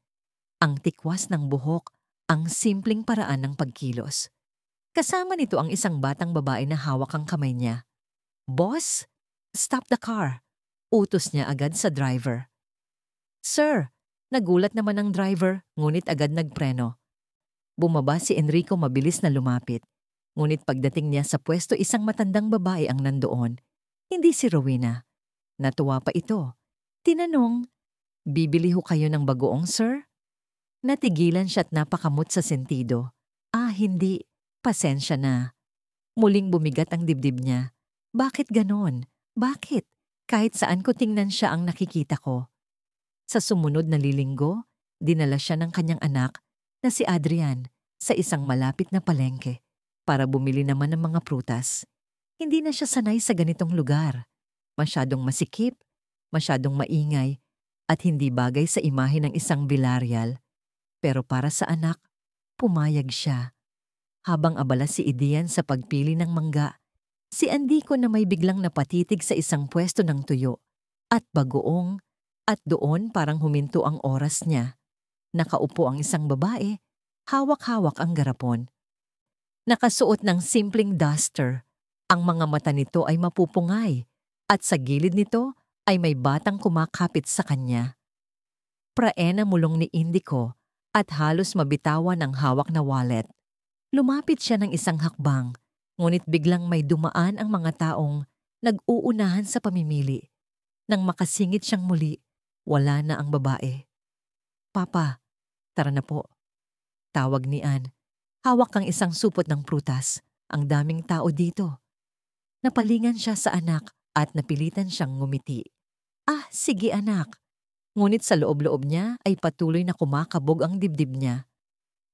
Ang tikwas ng buhok, ang simpleng paraan ng pagkilos. Kasama nito ang isang batang babae na hawak ang kamay niya. Boss, stop the car. Utos niya agad sa driver. Sir, nagulat naman ang driver ngunit agad nagpreno. Bumaba si Enrico mabilis na lumapit. Ngunit pagdating niya sa pwesto isang matandang babae ang nandoon. Hindi si Rowena. Natuwa pa ito. Tinanong, bibili ho kayo ng bagoong, sir? Natigilan siya at napakamot sa sentido. Hindi. Pasensya na. Muling bumigat ang dibdib niya. Bakit ganon? Bakit? Kahit saan ko tingnan siya ang nakikita ko. Sa sumunod na lilinggo, dinala siya ng kanyang anak na si Adrian sa isang malapit na palengke para bumili naman ng mga prutas. Hindi na siya sanay sa ganitong lugar. Masyadong masikip, masyadong maingay, at hindi bagay sa imahe ng isang bilaryal. Pero para sa anak, pumayag siya. Habang abala si Idian sa pagpili ng mangga, si Andico na may biglang napatitig sa isang pwesto ng tuyo at bagoong, at doon parang huminto ang oras niya. Nakaupo ang isang babae, hawak-hawak ang garapon. Nakasuot ng simpleng duster. Ang mga mata nito ay mapupungay at sa gilid nito ay may batang kumakapit sa kanya. Praena mulong ni Indico at halos mabitawan ang hawak na wallet. Lumapit siya ng isang hakbang, ngunit biglang may dumaan ang mga taong nag-uunahan sa pamimili. Nang makasingit siyang muli, wala na ang babae. Papa, tara na po. Tawag ni Ann. Hawak ang isang supot ng prutas. Ang daming tao dito. Napalingan siya sa anak at napilitan siyang ngumiti. Sige anak. Ngunit sa loob-loob niya ay patuloy na kumakabog ang dibdib niya.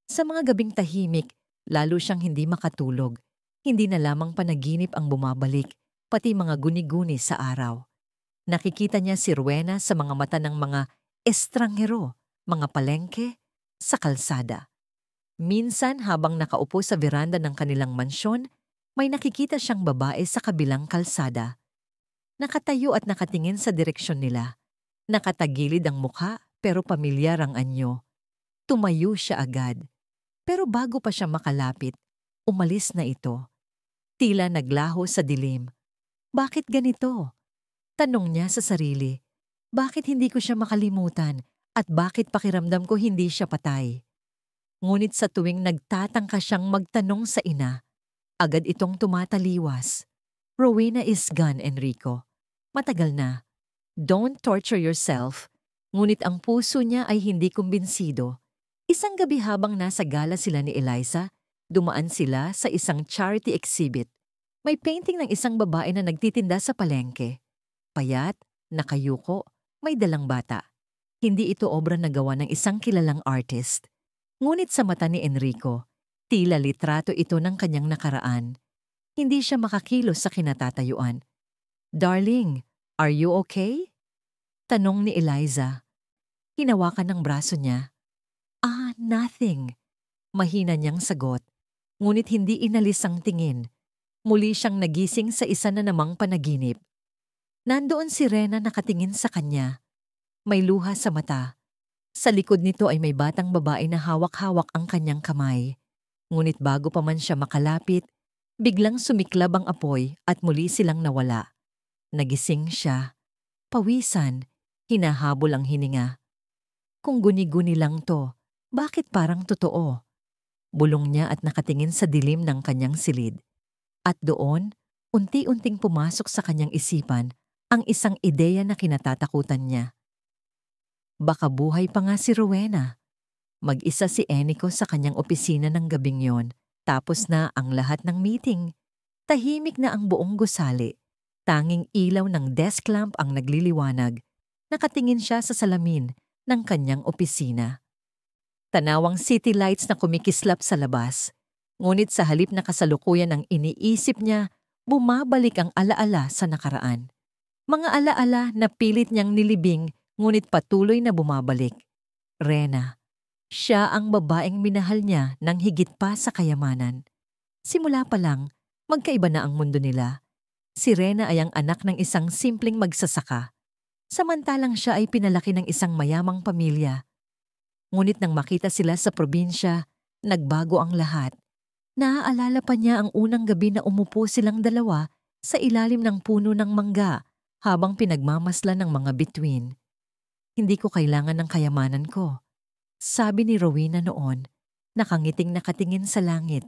Sa mga gabing tahimik, lalo siyang hindi makatulog. Hindi na lamang panaginip ang bumabalik, pati mga guni-guni sa araw. Nakikita niya si Rowena sa mga mata ng mga estranghero, mga palengke, sa kalsada. Minsan habang nakaupo sa veranda ng kanilang mansyon, may nakikita siyang babae sa kabilang kalsada. Nakatayo at nakatingin sa direksyon nila. Nakatagilid ang mukha pero pamilyar ang anyo. Tumayo siya agad. Pero bago pa siya makalapit, umalis na ito. Tila naglaho sa dilim. Bakit ganito? Tanong niya sa sarili. Bakit hindi ko siya makalimutan at bakit pakiramdam ko hindi siya patay? Ngunit sa tuwing nagtatangka siyang magtanong sa ina, agad itong tumataliwas. Rowena is gone, Enrico. Matagal na. Don't torture yourself. Ngunit ang puso niya ay hindi kumbinsido. Isang gabi habang nasa gala sila ni Eliza, dumaan sila sa isang charity exhibit. May painting ng isang babae na nagtitinda sa palengke. Payat, nakayuko, may dalang bata. Hindi ito obra na gawa ng isang kilalang artist. Ngunit sa mata ni Enrico, tila litrato ito ng kanyang nakaraan. Hindi siya makakilos sa kinatatayuan. Darling, are you okay? Tanong ni Eliza. Hinawakan ng braso niya. Nothing. Mahina niyang sagot. Ngunit hindi inalis ang tingin. Muli siyang nagising sa isa na namang panaginip. Nandoon si Rena nakatingin sa kanya. May luha sa mata. Sa likod nito ay may batang babae na hawak-hawak ang kanyang kamay. Ngunit bago pa man siya makalapit, biglang sumiklab ang apoy at muli silang nawala. Nagising siya. Pawisan, hinahabol ang hininga. kung guni-guni lang to, bakit parang totoo? Bulong niya at nakatingin sa dilim ng kanyang silid. At doon, unti-unting pumasok sa kanyang isipan ang isang ideya na kinatatakutan niya. Baka buhay pa nga si Rowena. Mag-isa si Eniko sa kanyang opisina ng gabing yon, tapos na ang lahat ng meeting. Tahimik na ang buong gusali. Tanging ilaw ng desk lamp ang nagliliwanag. Nakatingin siya sa salamin ng kanyang opisina. Tanawang city lights na kumikislap sa labas. Ngunit sa halip na kasalukuyan ang iniisip niya, bumabalik ang alaala sa nakaraan. Mga alaala na pilit niyang nilibing ngunit patuloy na bumabalik. Rena. Siya ang babaeng minahal niya ng higit pa sa kayamanan. Simula pa lang, magkaiba na ang mundo nila. Si Rena ay ang anak ng isang simpleng magsasaka. Samantalang siya ay pinalaki ng isang mayamang pamilya. Ngunit nang makita sila sa probinsya, nagbago ang lahat. Naaalala pa niya ang unang gabi na umupo silang dalawa sa ilalim ng puno ng mangga habang pinagmamaslan ng mga bituin. Hindi ko kailangan ng kayamanan ko. Sabi ni Rowena noon, nakangiting nakatingin sa langit.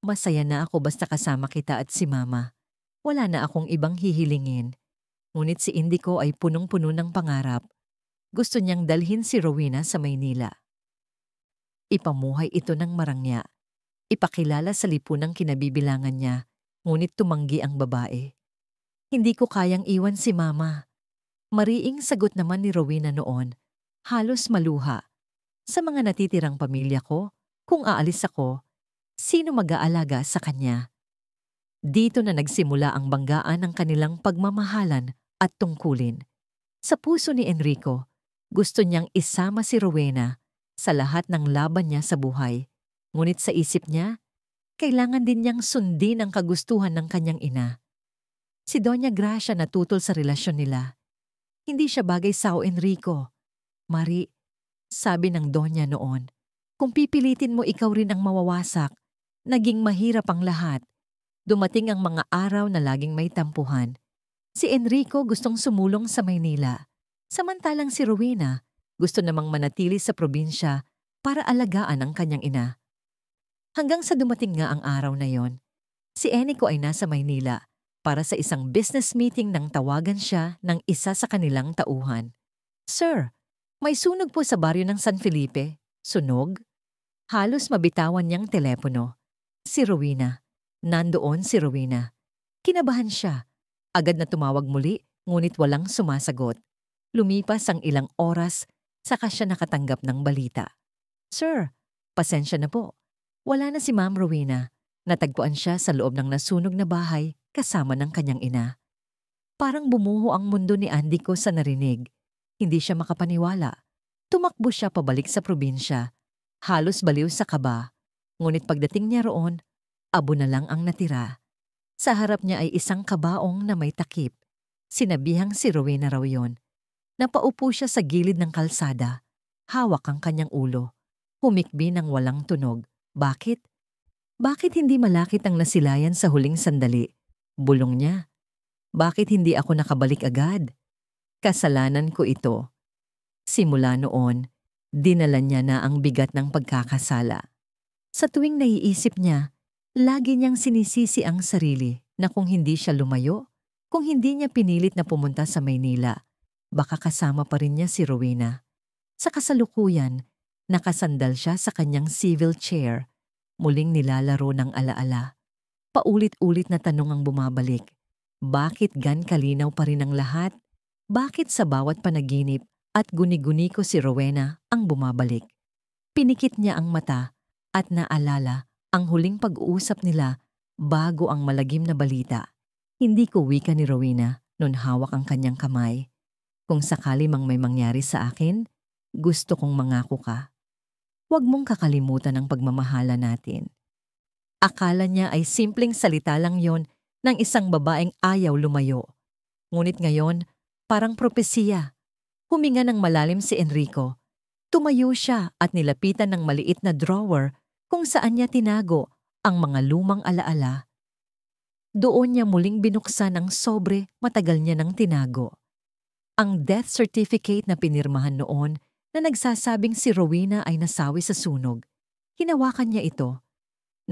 Masaya na ako basta kasama kita at si Mama. Wala na akong ibang hihilingin. Ngunit si Indico ay punong-puno ng pangarap. Gusto niyang dalhin si Rowena sa Maynila. Ipamuhay ito ng marangya. Ipakilala sa lipunang kinabibilangan niya, ngunit tumanggi ang babae. Hindi ko kayang iwan si Mama. Mariing sagot naman ni Rowena noon, halos maluha. Sa mga natitirang pamilya ko, kung aalis ako, sino mag-aalaga sa kanya? Dito na nagsimula ang banggaan ng kanilang pagmamahalan at tungkulin. Sa puso ni Enrico, gusto niyang isama si Rowena sa lahat ng laban niya sa buhay. Ngunit sa isip niya, kailangan din niyang sundin ang kagustuhan ng kanyang ina. Si Doña Gracia natutol sa relasyon nila. Hindi siya bagay sa Enrico. Mari, sabi ng Donya noon, kung pipilitin mo ikaw rin ang mawawasak, naging mahirap ang lahat. Dumating ang mga araw na laging may tampuhan. Si Enrico gustong sumulong sa Maynila. Samantalang si Rowena gusto namang manatili sa probinsya para alagaan ang kanyang ina. Hanggang sa dumating nga ang araw na yon, si Enrico ay nasa Maynila para sa isang business meeting nang tawagan siya ng isa sa kanilang tauhan. Sir, may sunog po sa baryo ng San Felipe. Sunog? Halos mabitawan niyang telepono. Si Rowena. Nandoon si Rowena. Kinabahan siya. Agad na tumawag muli, ngunit walang sumasagot. Lumipas ang ilang oras, saka siya nakatanggap ng balita. Sir, pasensya na po. Wala na si Ma'am Rowena. Natagpuan siya sa loob ng nasunog na bahay kasama ng kanyang ina. Parang bumuho ang mundo ni Andy ko sa narinig. Hindi siya makapaniwala. Tumakbo siya pabalik sa probinsya. Halos baliw sa kaba. Ngunit pagdating niya roon, abo na lang ang natira. Sa harap niya ay isang kabaong na may takip. Sinabihang si Rowena raw yon. Napaupo siya sa gilid ng kalsada. Hawak ang kanyang ulo. Humikbi ng walang tunog. Bakit? Bakit hindi malakit ang nasilayan sa huling sandali? Bulong niya. Bakit hindi ako nakabalik agad? Kasalanan ko ito. Simula noon, dinala niya na ang bigat ng pagkakasala. Sa tuwing naiisip niya, lagi niyang sinisisi ang sarili na kung hindi siya lumayo, kung hindi niya pinilit na pumunta sa Maynila, baka kasama pa rin niya si Rowena. Sa kasalukuyan, nakasandal siya sa kanyang civil chair, muling nilalaro ng alaala. Paulit-ulit na tanong ang bumabalik. Bakit gan kalinaw pa rin ang lahat? Bakit sa bawat panaginip at guni-guni ko si Rowena ang bumabalik? Pinikit niya ang mata at naalala ang huling pag-uusap nila bago ang malagim na balita. Hindi ko wika ni Rowena noon hawak ang kanyang kamay. Kung sakali mang may mangyari sa akin, gusto kong mangako ka. Huwag mong kakalimutan ang pagmamahala natin. Akala niya ay simpleng salita lang yon ng isang babaeng ayaw lumayo. Ngunit ngayon, parang propesiya. Huminga ng malalim si Enrico. Tumayo siya at nilapitan ng maliit na drawer kung saan niya tinago ang mga lumang alaala. Doon niya muling binuksan ang sobre matagal niya nang tinago. Ang death certificate na pinirmahan noon na nagsasabing si Rowena ay nasawi sa sunog. Hinawakan niya ito.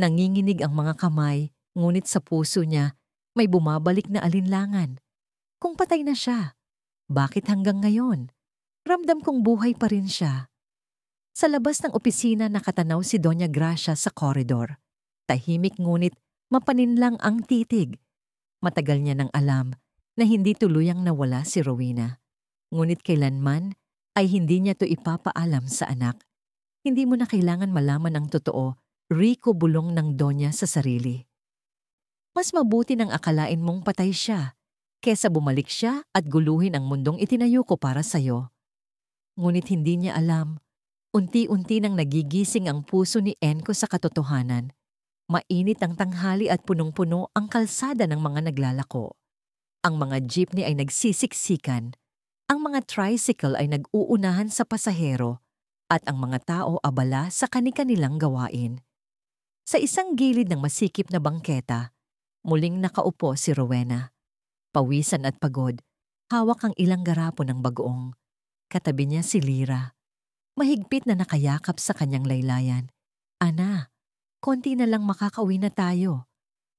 Nanginginig ang mga kamay, ngunit sa puso niya may bumabalik na alinlangan. Kung patay na siya, bakit hanggang ngayon? Ramdam kong buhay pa rin siya. Sa labas ng opisina nakatanaw si Doña Gracia sa koridor. Tahimik ngunit mapaninlang ang titig. Matagal niya nang alam na hindi tuluyang nawala si Rowena. Ngunit kailanman ay hindi niya to ipapaalam sa anak. Hindi mo na kailangan malaman ang totoo, Rico, bulong ng Donya sa sarili. Mas mabuti nang akalain mong patay siya, kesa bumalik siya at guluhin ang mundong itinayo ko para sa'yo. Ngunit hindi niya alam, unti-unti nang nagigising ang puso ni Enko sa katotohanan. Mainit ang tanghali at punong-puno ang kalsada ng mga naglalako. Ang mga jeepney ay nagsisiksikan, ang mga tricycle ay nag-uunahan sa pasahero, at ang mga tao abala sa kani-kanilang gawain. Sa isang gilid ng masikip na bangketa, muling nakaupo si Rowena. Pawisan at pagod, hawak ang ilang garapo ng bagoong. Katabi niya si Lyra. Mahigpit na nakayakap sa kanyang laylayan. Ana, konti na lang makakauwi na tayo.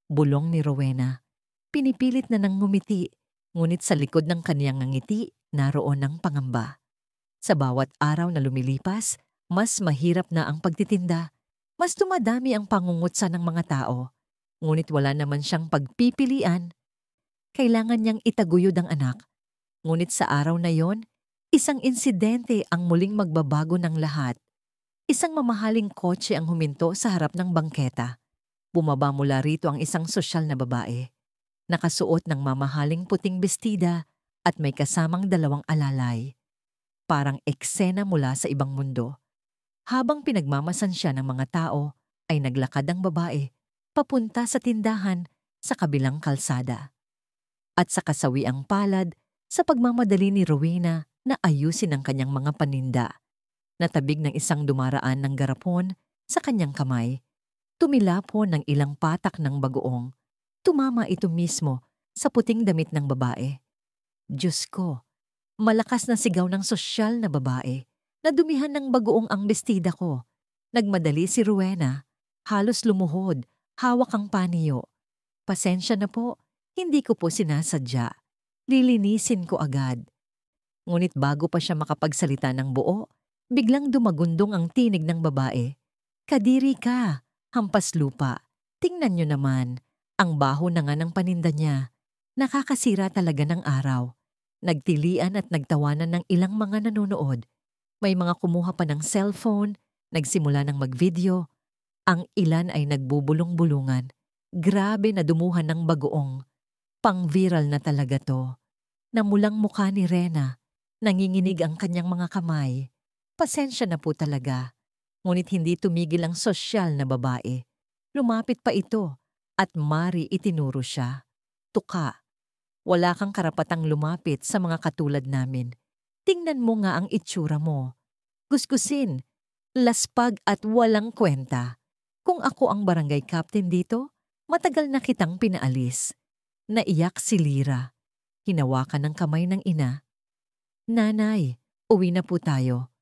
Bulong ni Rowena. Pinipilit na nang ngumiti, ngunit sa likod ng kaniyang ngiti, naroon ang pangamba. Sa bawat araw na lumilipas, mas mahirap na ang pagtitinda. Mas tumadami ang pangungutsa ng mga tao. Ngunit wala naman siyang pagpipilian. Kailangan niyang itaguyod ang anak. Ngunit sa araw na yon, isang insidente ang muling magbabago ng lahat. Isang mamahaling kotse ang huminto sa harap ng bangketa. Bumaba mula rito ang isang sosyal na babae. Nakasuot ng mamahaling puting bestida at may kasamang 2 alalay. Parang eksena mula sa ibang mundo. Habang pinagmamasan siya ng mga tao, ay naglakad ang babae papunta sa tindahan sa kabilang kalsada. At sa kasawiang palad, sa pagmamadali ni Rowena na ayusin ang kanyang mga paninda. Natabig ng isang dumaraan ng garapon sa kanyang kamay. Tumilapon ng ilang patak ng bagoong. Tumama ito mismo sa puting damit ng babae. Diyos ko, malakas na sigaw ng sosyal na babae. Nadumihan ng bagoong ang bestida ko. Nagmadali si Rowena. Halos lumuhod, hawak ang paniyo. Pasensya na po, hindi ko po sinasadya. Lilinisin ko agad. Ngunit bago pa siya makapagsalita ng buo, biglang dumagundong ang tinig ng babae. Kadiri ka, hampas lupa. Tingnan niyo naman, ang baho na nga ng paninda niya. Nakakasira talaga ng araw. Nagtilian at nagtawanan ng ilang mga nanonood. May mga kumuha pa ng cellphone, nagsimula ng mag-video. Ang ilan ay nagbubulong-bulungan. Grabe na dumuhan ng bagoong. Pang-viral na talaga to. Namulang mukha ni Rena. Nanginginig ang kanyang mga kamay. Pasensya na po talaga. Ngunit hindi tumigil ang sosyal na babae. Lumapit pa ito at mari itinuro siya. Tuka. Wala kang karapatang lumapit sa mga katulad namin. Tingnan mo nga ang itsura mo. Gusgusin, laspag at walang kwenta. Kung ako ang barangay captain dito, matagal na kitang pinaalis. Naiyak si Lyra. Hinawakan ng kamay ng ina. Nanay, uwi na po tayo.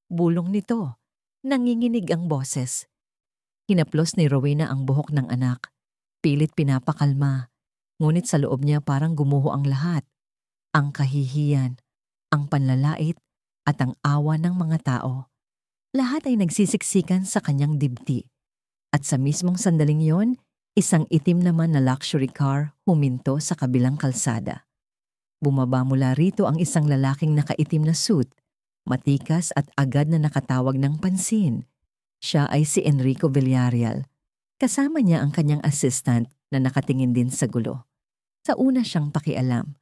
Bulong nito. Nanginginig ang boses. Hinaplos ni Rowena ang buhok ng anak. Pilit pinapakalma. Ngunit sa loob niya parang gumuho ang lahat. Ang kahihiyan, ang panlalait, at ang awa ng mga tao. Lahat ay nagsisiksikan sa kanyang dibdi. At sa mismong sandaling yon, isang itim naman na luxury car huminto sa kabilang kalsada. Bumaba mula rito ang isang lalaking nakaitim na suit, matikas at agad na nakatawag ng pansin. Siya ay si Enrico Villarreal. Kasama niya ang kanyang assistant na nakatingin din sa gulo. Sa una siyang pakialam.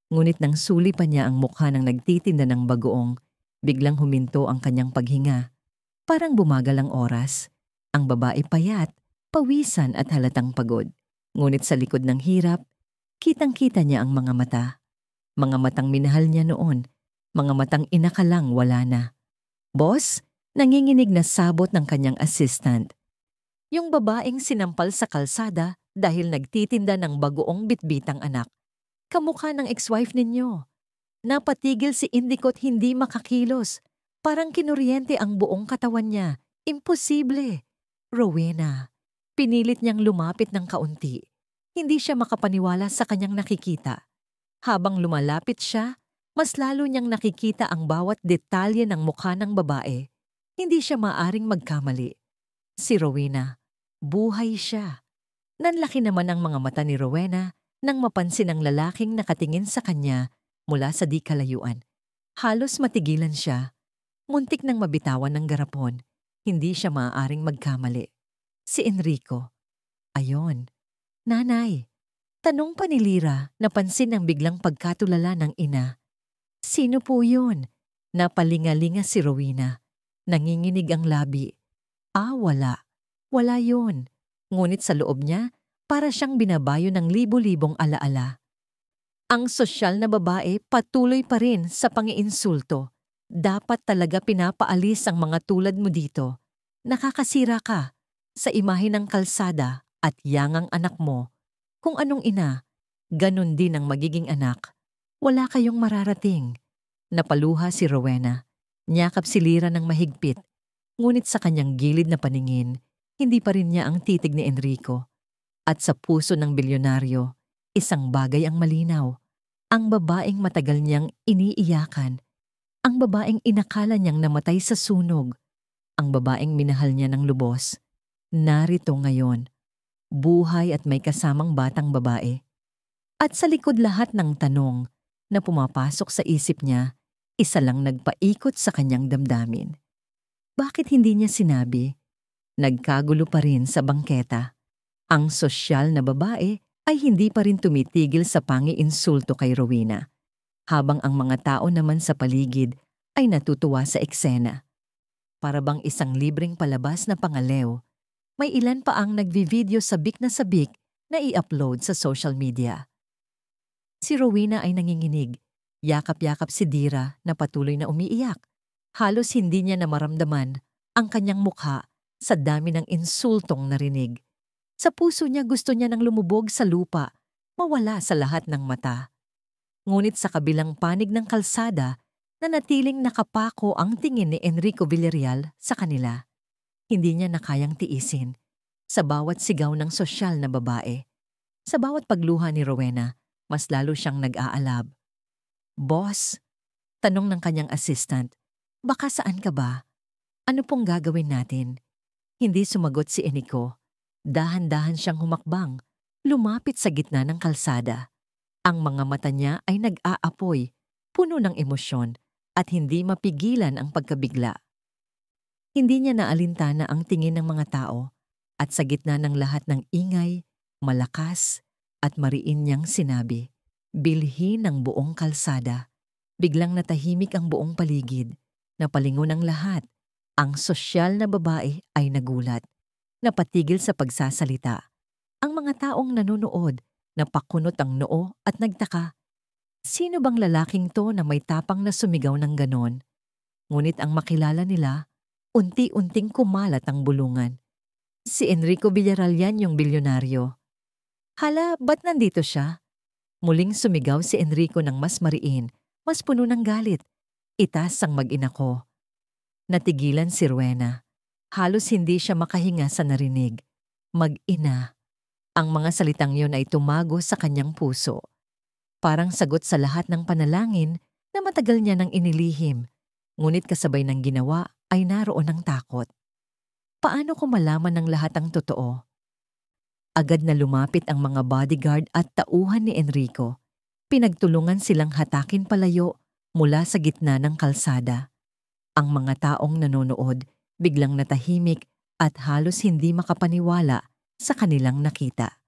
Ngunit nang suli pa niya ang mukha ng nagtitinda ng bagoong, biglang huminto ang kanyang paghinga. Parang bumagal ang oras. Ang babae payat, pawisan at halatang pagod. Ngunit sa likod ng hirap, kitang-kita niya ang mga mata. Mga matang minahal niya noon, mga matang inakalang wala na. Boss, nanginginig na sabot ng kanyang assistant. Yung babaeng sinampal sa kalsada dahil nagtitinda ng bagoong bitbitang anak. Kamukha ng ex-wife ninyo. Napatigil si Indicott hindi makakilos. Parang kinuryente ang buong katawan niya. Imposible. Rowena, pinilit niyang lumapit ng kaunti. Hindi siya makapaniwala sa kanyang nakikita. Habang lumalapit siya, mas lalo niyang nakikita ang bawat detalye ng mukha ng babae. Hindi siya maaring magkamali. Si Rowena, buhay siya. Nanlaki naman ang mga mata ni Rowena nang mapansin ang lalaking nakatingin sa kanya mula sa di kalayuan. Halos matigilan siya. Muntik nang mabitawan ng garapon. Hindi siya maaaring magkamali. Si Enrico. Ayon. Nanay. Tanong pa ni Lyra, napansin ang biglang pagkatulala ng ina. Sino po yun? Napalingalinga si Rowena. Nanginginig ang labi. Wala. Wala yun. Ngunit sa loob niya, para siyang binabayo ng libo-libong alaala. Ang sosyal na babae patuloy pa rin sa pangiinsulto. Dapat talaga pinapaalis ang mga tulad mo dito. Nakakasira ka sa imahe ng kalsada at yangang anak mo. Kung anong ina, ganun din ang magiging anak. Wala kayong mararating. Napaluha si Rowena. Niyakap si Lyra ng mahigpit. Ngunit sa kanyang gilid na paningin, hindi pa rin niya ang titig ni Enrico. At sa puso ng bilyonaryo, isang bagay ang malinaw. Ang babaeng matagal niyang iniiyakan. Ang babaeng inakala niyang namatay sa sunog. Ang babaeng minahal niya ng lubos. Narito ngayon. Buhay at may kasamang batang babae. At sa likod lahat ng tanong na pumapasok sa isip niya, isa lang nagpaikot sa kanyang damdamin. Bakit hindi niya sinabi? Nagkagulo pa rin sa bangketa. Ang sosyal na babae ay hindi pa rin tumitigil sa pangi-insulto kay Rowena, habang ang mga tao naman sa paligid ay natutuwa sa eksena. Para bang isang libreng palabas na pangalew, may ilan pa ang nagvi-video sabik na i-upload sa social media. Si Rowena ay nanginginig. Yakap-yakap si Dira na patuloy na umiiyak. Halos hindi niya na maramdaman ang kanyang mukha sa dami ng insultong narinig. Sa puso niya gusto niya nang lumubog sa lupa, mawala sa lahat ng mata. Ngunit sa kabilang panig ng kalsada, nanatiling nakapako ang tingin ni Enrico Villarreal sa kanila. Hindi niya na kayang tiisin sa bawat sigaw ng sosyal na babae. Sa bawat pagluha ni Rowena, mas lalo siyang nag-aalab. Boss, tanong ng kanyang assistant, baka saan ka ba? Ano pong gagawin natin? Hindi sumagot si Enrico. Dahan-dahan siyang humakbang, lumapit sa gitna ng kalsada. Ang mga mata niya ay nag-aapoy, puno ng emosyon at hindi mapigilan ang pagkabigla. Hindi niya naalintana ang tingin ng mga tao at sa gitna ng lahat ng ingay, malakas at mariin niyang sinabi, bilhin ng buong kalsada. Biglang natahimik ang buong paligid, napalingon ang lahat. Ang sosyal na babae ay nagulat. Napatigil sa pagsasalita. Ang mga taong nanonood, napakunot ang noo at nagtaka. Sino bang lalaking to na may tapang na sumigaw ng ganon? Ngunit ang makilala nila, unti-unting kumalat ang bulungan. Si Enrico Villarreal yan yung bilyonaryo. Hala, ba't nandito siya? Muling sumigaw si Enrico ng mas mariin, mas puno ng galit. Itaas ang mag-ina ko. Natigilan si Rowena. Halos hindi siya makahinga sa narinig. Mag-ina. Ang mga salitang yon ay tumago sa kanyang puso. Parang sagot sa lahat ng panalangin na matagal niya nang inilihim. Ngunit kasabay ng ginawa ay naroon ang takot. Paano ko malaman ng lahat ang totoo? Agad na lumapit ang mga bodyguard at tauhan ni Enrico. Pinagtulungan silang hatakin palayo mula sa gitna ng kalsada. Ang mga taong nanonood biglang natahimik at halos hindi makapaniwala sa kanilang nakita.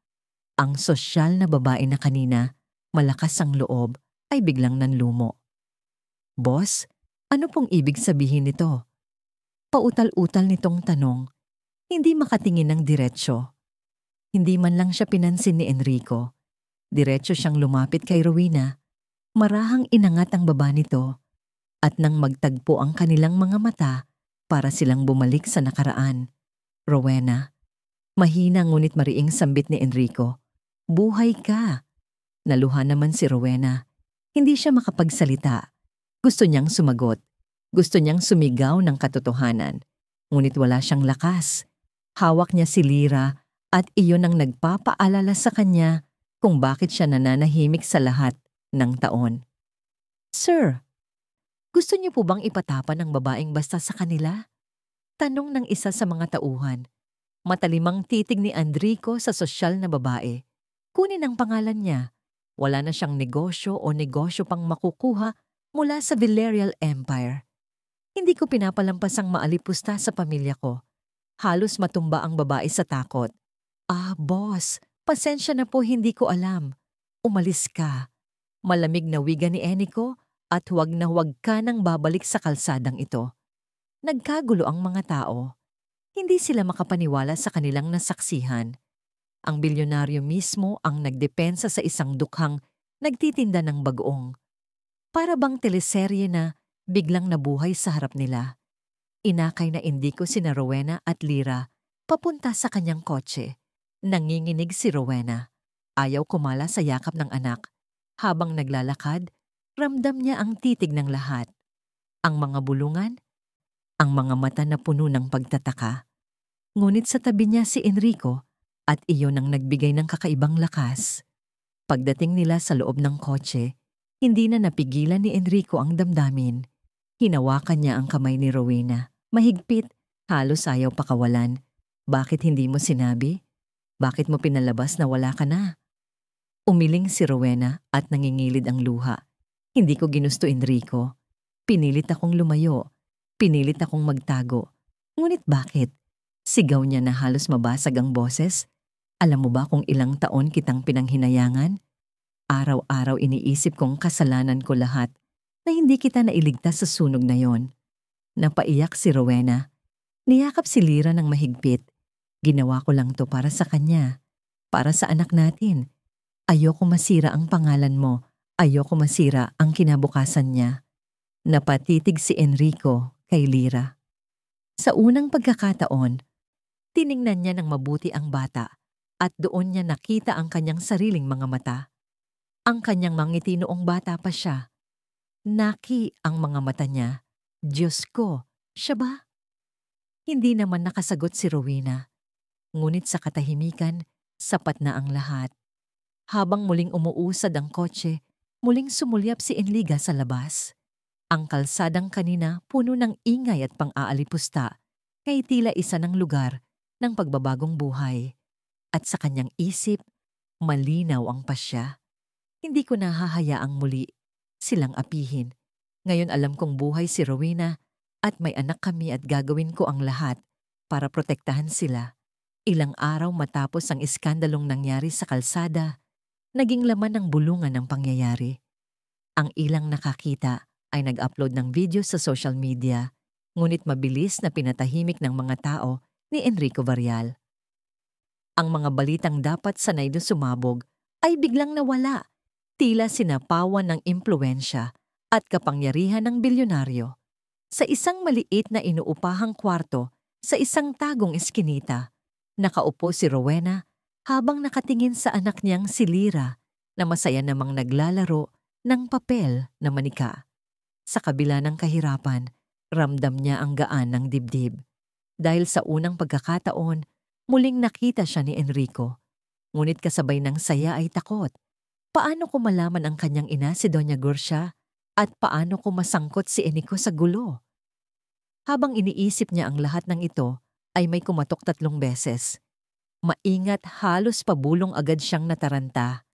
Ang sosyal na babae na kanina, malakas ang loob, ay biglang nanlumo. Boss, ano pong ibig sabihin nito? Pautal-utal nitong tanong, hindi makatingin ng diretsyo. Hindi man lang siya pinansin ni Enrico. Diretsyo siyang lumapit kay Rowena. Marahang inangat ang baba nito at nang magtagpo ang kanilang mga mata para silang bumalik sa nakaraan. Rowena, mahina ngunit mariing sambit ni Enrico. Buhay ka! Naluha naman si Rowena. Hindi siya makapagsalita. Gusto niyang sumagot. Gusto niyang sumigaw ng katotohanan, ngunit wala siyang lakas. Hawak niya si Lyra at iyon ang nagpapaalala sa kanya kung bakit siya nananahimik sa lahat ng taon. "Sir, gusto niyo po bang ipatapan ng babaeng basta sa kanila?" Tanong ng isa sa mga tauhan. Matalimang titig ni Enrico sa sosyal na babae. Kunin ang pangalan niya. Wala na siyang negosyo o negosyo pang makukuha mula sa Villarreal Empire. Hindi ko pinapalampasang maalipusta sa pamilya ko. Halos matumba ang babae sa takot. "Ah, boss, pasensya na po, hindi ko alam. Umalis ka." Malamig na wiga ni Eniko at huwag na huwag ka nang babalik sa kalsadang ito. Nagkagulo ang mga tao. Hindi sila makapaniwala sa kanilang nasaksihan. Ang bilyonaryo mismo ang nagdepensa sa isang dukhang nagtitinda ng bagoong. Para bang teleserye na biglang nabuhay sa harap nila. Inakay na Enrico sina Rowena at Lyra papunta sa kanyang kotse. Nanginginig si Rowena. Ayaw kumala sa yakap ng anak. Habang naglalakad, ramdam niya ang titig ng lahat. Ang mga bulungan, ang mga mata na puno ng pagtataka. Ngunit sa tabi niya si Enrico at iyon ang nagbigay ng kakaibang lakas. Pagdating nila sa loob ng kotse, hindi na napigilan ni Enrico ang damdamin. Hinawakan niya ang kamay ni Rowena. Mahigpit, halos ayaw pakawalan. "Bakit hindi mo sinabi? Bakit mo pinalabas na wala ka na?" Umiling si Rowena at nangingilid ang luha. "Hindi ko ginusto, Enrico. Pinilit akong lumayo. Pinilit akong magtago. Ngunit bakit?" Sigaw niya na halos mabasag ang boses. "Alam mo ba kung ilang taon kitang pinanghinayangan? Araw-araw iniisip kong kasalanan ko lahat na hindi kita nailigtas sa sunog na yon." Napaiyak si Rowena. Niyakap si Lyra ng mahigpit. "Ginawa ko lang to para sa kanya. Para sa anak natin. Ayoko masira ang pangalan mo. Ayoko masira ang kinabukasan niya." Napatitig si Enrico kay Lyra. Sa unang pagkakataon, tiningnan niya ng mabuti ang bata at doon niya nakita ang kanyang sariling mga mata. Ang kanyang mangiti noong bata pa siya. Naki ang mga mata niya. "Diyos ko, siya ba?" Hindi naman nakasagot si Rowena. Ngunit sa katahimikan, sapat na ang lahat. Habang muling umuusad ang kotse, muling sumulyap si Enliga sa labas. Ang kalsadang kanina puno ng ingay at pang-aalipusta, kay tila isa ng lugar ng pagbabagong buhay. At sa kanyang isip, malinaw ang pasya. "Hindi ko nahahayaang muli silang apihin. Ngayon alam kong buhay si Rowena at may anak kami at gagawin ko ang lahat para protektahan sila." Ilang araw matapos ang iskandalong nangyari sa kalsada, naging laman ng bulungan ng pangyayari. Ang ilang nakakita ay nag-upload ng video sa social media, ngunit mabilis na pinatahimik ng mga tao ni Enrico Varrial. Ang mga balitang dapat sanay na sumabog ay biglang nawala, tila sinapawan ng impluwensya at kapangyarihan ng bilyonaryo. Sa isang maliit na inuupahang kwarto sa isang tagong eskinita, nakaupo si Rowena habang nakatingin sa anak niyang si Lyra na masaya namang naglalaro ng papel na manika. Sa kabila ng kahirapan, ramdam niya ang gaan ng dibdib. Dahil sa unang pagkakataon, muling nakita siya ni Enrico. Ngunit kasabay ng saya ay takot. Paano ko malaman ang kanyang ina si Doña Gurcia? At paano ko masangkot si Enrico sa gulo? Habang iniisip niya ang lahat ng ito, ay may kumatok 3 beses. Maingat, halos pabulong agad siyang nataranta.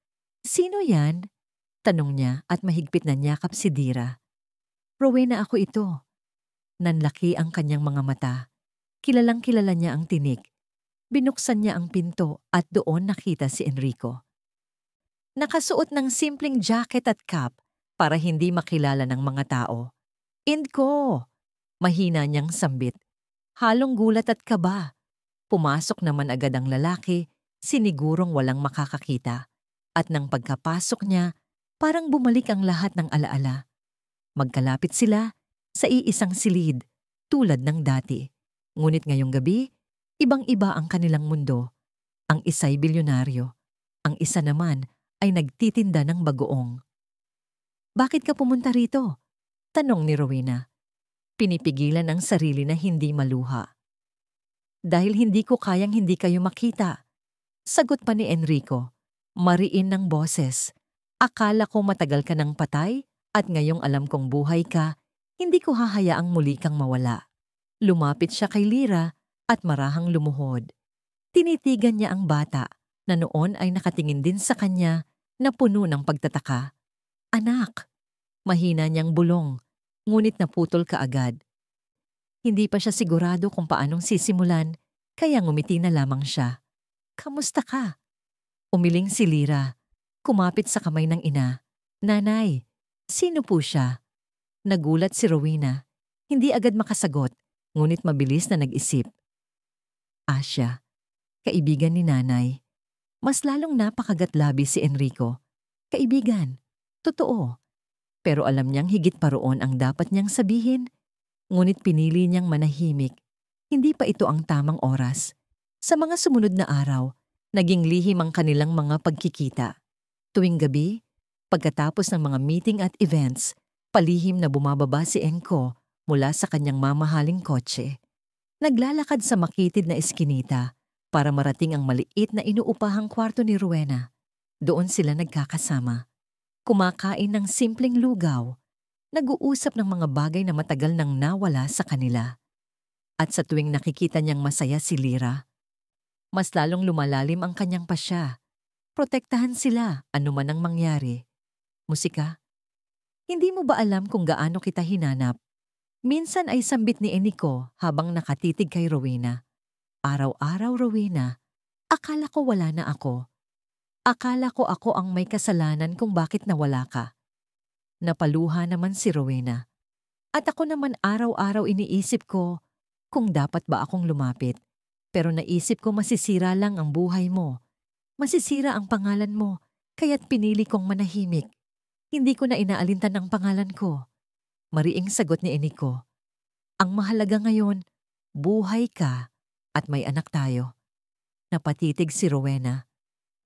"Sino yan?" tanong niya at mahigpit na niyakap si Dira. "Rowena, ako ito." Nanlaki ang kanyang mga mata. Kilalang kilala niya ang tinik. Binuksan niya ang pinto at doon nakita si Enrico. Nakasuot ng simpleng jacket at cap para hindi makilala ng mga tao. "Indko!" Mahina niyang sambit. Halong gulat at kaba. Pumasok naman agad ang lalaki, sinigurong walang makakakita. At nang pagkapasok niya, parang bumalik ang lahat ng alaala. Magkalapit sila sa iisang silid, tulad ng dati. Ngunit ngayong gabi, ibang-iba ang kanilang mundo. Ang isa'y bilyonaryo. Ang isa naman ay nagtitinda ng bagoong. "Bakit ka pumunta rito?" tanong ni Rowena. Pinipigilan ang sarili na hindi maluha. Dahil hindi ko kayang hindi kayo makita. Sagot pa ni Enrico, mariin ng boses. Akala ko matagal ka ng patay at ngayong alam kong buhay ka, hindi ko hahayaang muli kang mawala. Lumapit siya kay Lyra at marahang lumuhod. Tinitigan niya ang bata na noon ay nakatingin din sa kanya na puno ng pagtataka. Anak! Mahina niyang bulong, ngunit naputol kaagad. Hindi pa siya sigurado kung paanong sisimulan, kaya ngumiti na lamang siya. Kamusta ka? Umiling si Lyra. Kumapit sa kamay ng ina. Nanay, sino po siya? Nagulat si Rowena. Hindi agad makasagot, ngunit mabilis na nag-isip. Asya, kaibigan ni nanay. Mas lalong napakagatlabi si Enrico. Kaibigan, totoo. Pero alam niyang higit pa roon ang dapat niyang sabihin. Ngunit pinili niyang manahimik. Hindi pa ito ang tamang oras. Sa mga sumunod na araw, naging lihim ang kanilang mga pagkikita. Tuwing gabi, pagkatapos ng mga meeting at events, palihim na bumababa si Enco mula sa kanyang mamahaling kotse. Naglalakad sa makitid na eskinita para marating ang maliit na inuupahang kwarto ni Rowena. Doon sila nagkakasama. Kumakain ng simpleng lugaw. Nag-uusap ng mga bagay na matagal nang nawala sa kanila. At sa tuwing nakikita niyang masaya si Lyra, mas lalong lumalalim ang kanyang pasya. Protektahan sila anuman ang mangyari. Musika? Hindi mo ba alam kung gaano kita hinanap? Minsan ay sambit ni Enrico habang nakatitig kay Rowena. Araw-araw, Rowena, akala ko wala na ako. Akala ko ako ang may kasalanan kung bakit nawala ka. Napaluha naman si Rowena. At ako naman araw-araw iniisip ko kung dapat ba akong lumapit. Pero naisip ko masisira lang ang buhay mo. Masisira ang pangalan mo, kaya't pinili kong manahimik. Hindi ko na inaalintan ang pangalan ko. Mariing sagot ni Enrico. Ang mahalaga ngayon, buhay ka at may anak tayo. Napatitig si Rowena.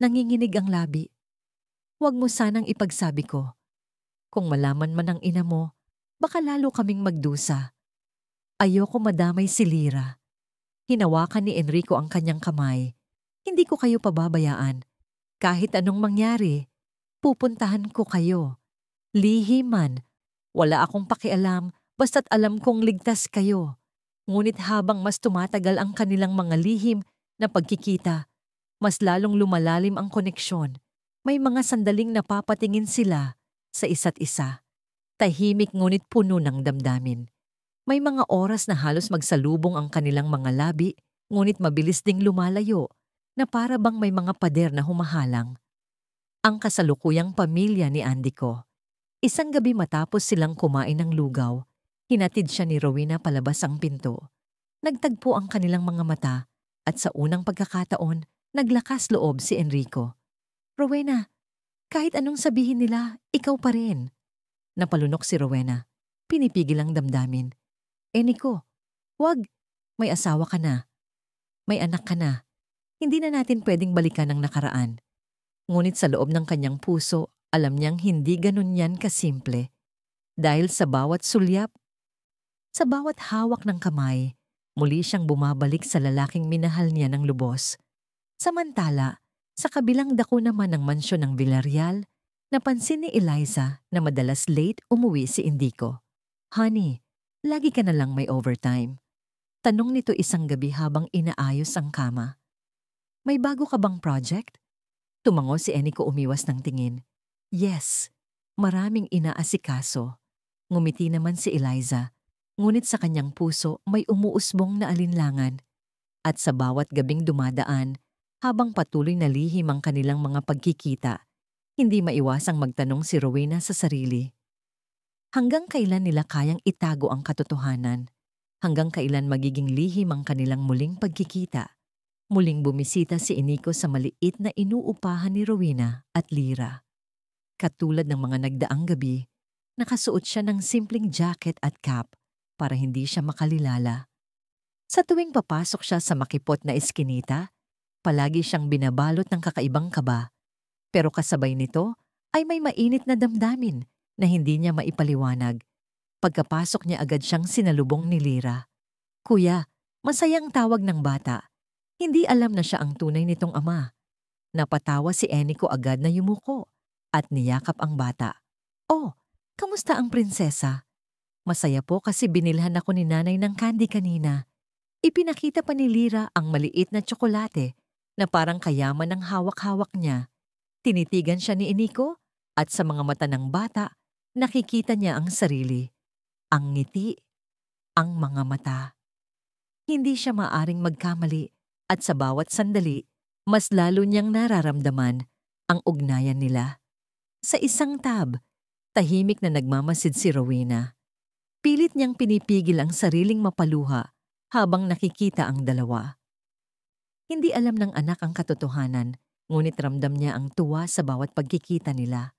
Nanginginig ang labi. Huwag mo sanang ipagsabi ko. Kung malaman man ng ina mo, baka lalo kaming magdusa. Ayoko madamay si Lyra. Hinawakan ni Enrico ang kanyang kamay. Hindi ko kayo pababayaan. Kahit anong mangyari, pupuntahan ko kayo. Lihim man, wala akong pakialam basta't alam kong ligtas kayo. Ngunit habang mas tumatagal ang kanilang mga lihim na pagkikita, mas lalong lumalalim ang koneksyon. May mga sandaling napapatingin sila sa isa't isa. Tahimik ngunit puno ng damdamin. May mga oras na halos magsalubong ang kanilang mga labi, ngunit mabilis ding lumalayo na para bang may mga pader na humahalang. Ang kasalukuyang pamilya ni Andico. Isang gabi matapos silang kumain ng lugaw, hinatid siya ni Rowena palabas ang pinto. Nagtagpo ang kanilang mga mata at sa unang pagkakataon, naglakas loob si Enrico. Rowena, kahit anong sabihin nila, ikaw pa rin. Napalunok si Rowena. Pinipigil ang damdamin. Enrico, wag. May asawa ka na. May anak ka na. Hindi na natin pwedeng balikan ang nakaraan. Ngunit sa loob ng kanyang puso, alam niyang hindi ganun yan kasimple. Dahil sa bawat sulyap, sa bawat hawak ng kamay, muli siyang bumabalik sa lalaking minahal niya ng lubos. Samantala, sa kabilang dako naman ng mansyon ng Villarreal, napansin ni Eliza na madalas late umuwi si Enrico. Honey, lagi ka na lang may overtime. Tanong nito isang gabi habang inaayos ang kama. May bago ka bang project? Tumango si Enrico umiwas ng tingin. Yes, maraming inaasikaso. Ngumiti naman si Eliza, ngunit sa kanyang puso may umuusbong na alinlangan. At sa bawat gabing dumadaan, habang patuloy na lihim ang kanilang mga pagkikita, hindi maiwasang magtanong si Rowena sa sarili. Hanggang kailan nila kayang itago ang katotohanan? Hanggang kailan magiging lihim ang kanilang muling pagkikita? Muling bumisita si Enrico sa maliit na inuupahan ni Rowena at Lyra. Katulad ng mga nagdaang gabi, nakasuot siya ng simpleng jacket at cap para hindi siya makalilala. Sa tuwing papasok siya sa makipot na eskinita, palagi siyang binabalot ng kakaibang kaba. Pero kasabay nito ay may mainit na damdamin na hindi niya maipaliwanag. Pagkapasok niya agad siyang sinalubong ni Lyra. Kuya, masayang tawag ng bata. Hindi alam na siya ang tunay nitong ama. Napatawa si Eniko agad na yumuko at niyakap ang bata. Oh, kamusta ang prinsesa? Masaya po kasi binilhan ako ni nanay ng candy kanina. Ipinakita pa ni Lyra ang maliit na tsokolate na parang kayaman ng hawak-hawak niya. Tinitigan siya ni Eniko at sa mga mata ng bata, nakikita niya ang sarili. Ang ngiti, ang mga mata. Hindi siya maaring magkamali at sa bawat sandali, mas lalo niyang nararamdaman ang ugnayan nila. Sa isang tab, tahimik na nagmamasid si Rowena. Pilit niyang pinipigil ang sariling mapaluha habang nakikita ang dalawa. Hindi alam ng anak ang katotohanan, ngunit ramdam niya ang tuwa sa bawat pagkikita nila.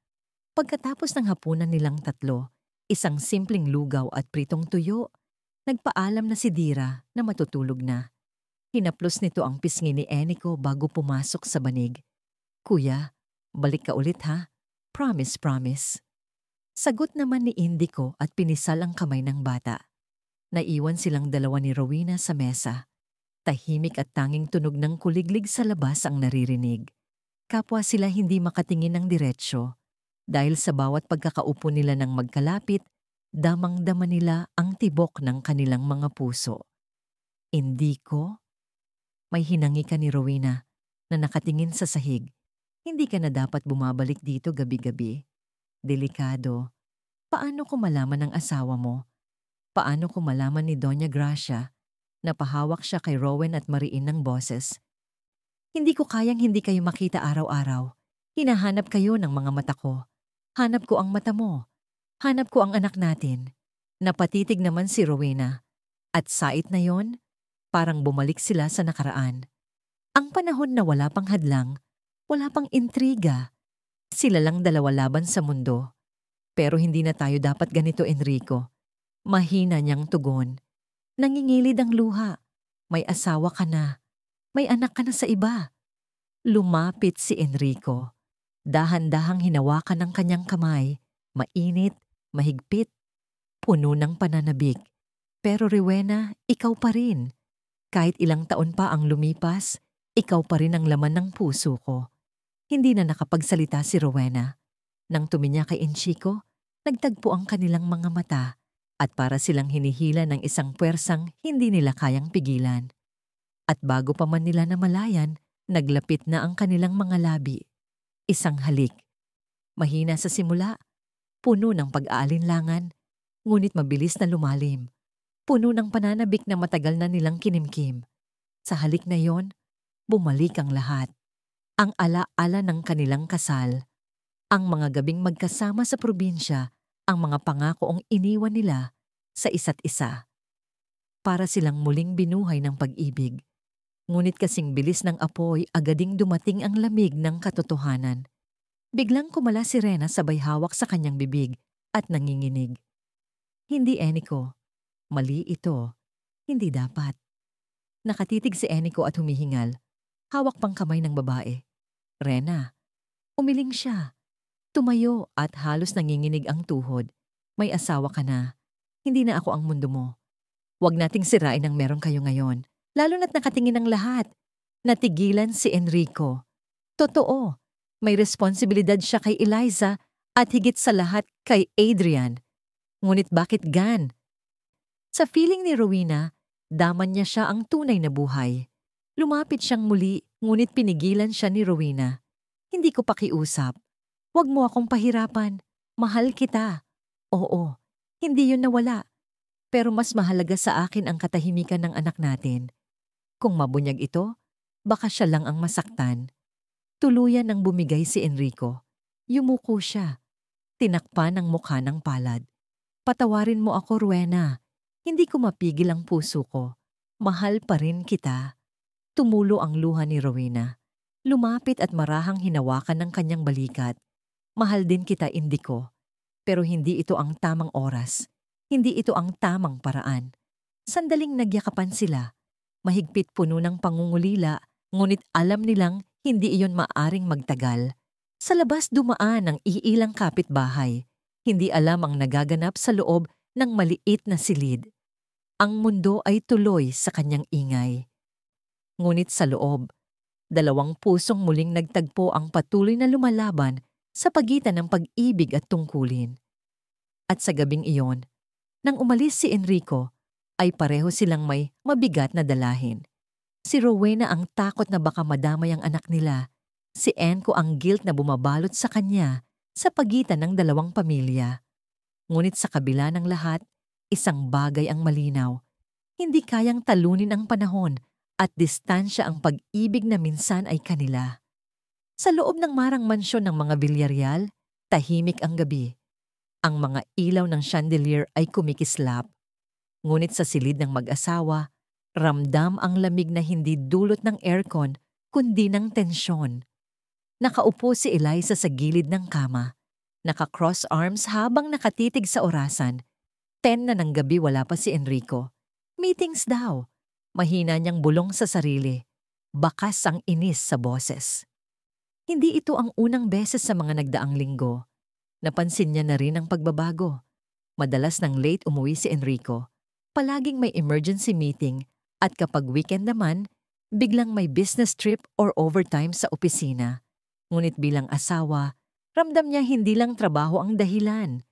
Pagkatapos ng hapunan nilang tatlo, isang simpleng lugaw at pritong tuyo, nagpaalam na si Dira na matutulog na. Hinaplos nito ang pisngi ni Eniko bago pumasok sa banig. Kuya, balik ka ulit ha? Promise, promise. Sagot naman ni Indico at pinisal ang kamay ng bata. Naiwan silang dalawa ni Rowena sa mesa. Tahimik at tanging tunog ng kuliglig sa labas ang naririnig. Kapwa sila hindi makatingin ng diretsyo. Dahil sa bawat pagkakaupo nila ng magkalapit, damang-dama nila ang tibok ng kanilang mga puso. Indico? May hinangi ka ni Rowena na nakatingin sa sahig. Hindi ka na dapat bumabalik dito gabi-gabi. Delikado. Paano ko malaman ng asawa mo? Paano ko malaman ni Doña Gracia na pahawak siya kay Rowan at Mariin ng boses? Hindi ko kayang hindi kayo makita araw-araw. Hinahanap kayo ng mga mata ko. Hanap ko ang mata mo. Hanap ko ang anak natin. Napatitig naman si Rowena. At sait na yon, parang bumalik sila sa nakaraan. Ang panahon na wala pang hadlang, wala pang intriga. Sila lang dalawa laban sa mundo. Pero hindi na tayo dapat ganito, Enrico. Mahina niyang tugon. Nangingilid ang luha. May asawa ka na. May anak ka na sa iba. Lumapit si Enrico. Dahan-dahang hinawakan ng kanyang kamay. Mainit, mahigpit, puno ng pananabik. Pero Rowena, ikaw pa rin. Kahit ilang taon pa ang lumipas, ikaw pa rin ang laman ng puso ko. Hindi na nakapagsalita si Rowena. Nang tuminya kay Enchico, nagtagpo ang kanilang mga mata at para silang hinihila ng isang puwersang hindi nila kayang pigilan. At bago pa man nila namalayan, naglapit na ang kanilang mga labi. Isang halik. Mahina sa simula, puno ng pag-aalinlangan, ngunit mabilis na lumalim. Puno ng pananabik na matagal na nilang kinimkim. Sa halik na yon, bumalik ang lahat. Ang ala-ala ng kanilang kasal. Ang mga gabing magkasama sa probinsya, ang mga pangakoong iniwan nila sa isa't isa. Para silang muling binuhay ng pag-ibig. Ngunit kasing bilis ng apoy, agading dumating ang lamig ng katotohanan. Biglang kumala si Rena sabay hawak sa kanyang bibig at nanginginig. Hindi, Eniko. Mali ito. Hindi dapat. Nakatitig si Eniko at humihingal. Hawak pang kamay ng babae. Rena. Umiling siya. Tumayo at halos nanginginig ang tuhod. May asawa ka na. Hindi na ako ang mundo mo. Huwag nating sirain ang meron kayo ngayon. Lalo na't nakatingin ang lahat. Natigilan si Enrico. Totoo, may responsibilidad siya kay Eliza at higit sa lahat kay Adrian. Ngunit bakit Gan? Sa feeling ni Rowena, daman niya siya ang tunay na buhay. Lumapit siyang muli, ngunit pinigilan siya ni Rowena. Hindi ko pakiusap. Huwag mo akong pahirapan. Mahal kita. Oo, hindi yun nawala. Pero mas mahalaga sa akin ang katahimikan ng anak natin. Kung mabunyag ito, baka siya lang ang masaktan. Tuluyan nang bumigay si Enrico. Yumuko siya. Tinakpan ang mukha ng palad. Patawarin mo ako, Rowena. Hindi ko mapigil ang puso ko. Mahal pa rin kita. Tumulo ang luha ni Rowena. Lumapit at marahang hinawakan ng kanyang balikat. Mahal din kita, Indico. Pero hindi ito ang tamang oras. Hindi ito ang tamang paraan. Sandaling nagyakapan sila. Mahigpit puno ng pangungulila, ngunit alam nilang hindi iyon maaring magtagal. Sa labas dumaan ang iilang kapitbahay. Hindi alam ang nagaganap sa loob ng maliit na silid. Ang mundo ay tuloy sa kanyang ingay. Ngunit sa loob, dalawang pusong muling nagtagpo ang patuloy na lumalaban sa pagitan ng pag-ibig at tungkulin. At sa gabing iyon, nang umalis si Enrico, ay pareho silang may mabigat na dalahin. Si Rowena ang takot na baka madamay ang anak nila. Si Enco ang guilt na bumabalot sa kanya sa pagitan ng dalawang pamilya. Ngunit sa kabila ng lahat, isang bagay ang malinaw. Hindi kayang talunin ang panahon at distansya ang pag-ibig na minsan ay kanila. Sa loob ng marang mansyon ng mga Villarreal, tahimik ang gabi. Ang mga ilaw ng chandelier ay kumikislap. Ngunit sa silid ng mag-asawa, ramdam ang lamig na hindi dulot ng aircon kundi ng tensyon. Nakaupo si Eliza sa gilid ng kama. Naka-cross arms habang nakatitig sa orasan. 10 na ng gabi wala pa si Enrico. Meetings daw. Mahina niyang bulong sa sarili. Bakas ang inis sa boses. Hindi ito ang unang beses sa mga nagdaang linggo. Napansin niya na rin ang pagbabago. Madalas nang late umuwi si Enrico. Palaging may emergency meeting at kapag weekend naman, biglang may business trip or overtime sa opisina. Ngunit bilang asawa, ramdam niya hindi lang trabaho ang dahilan.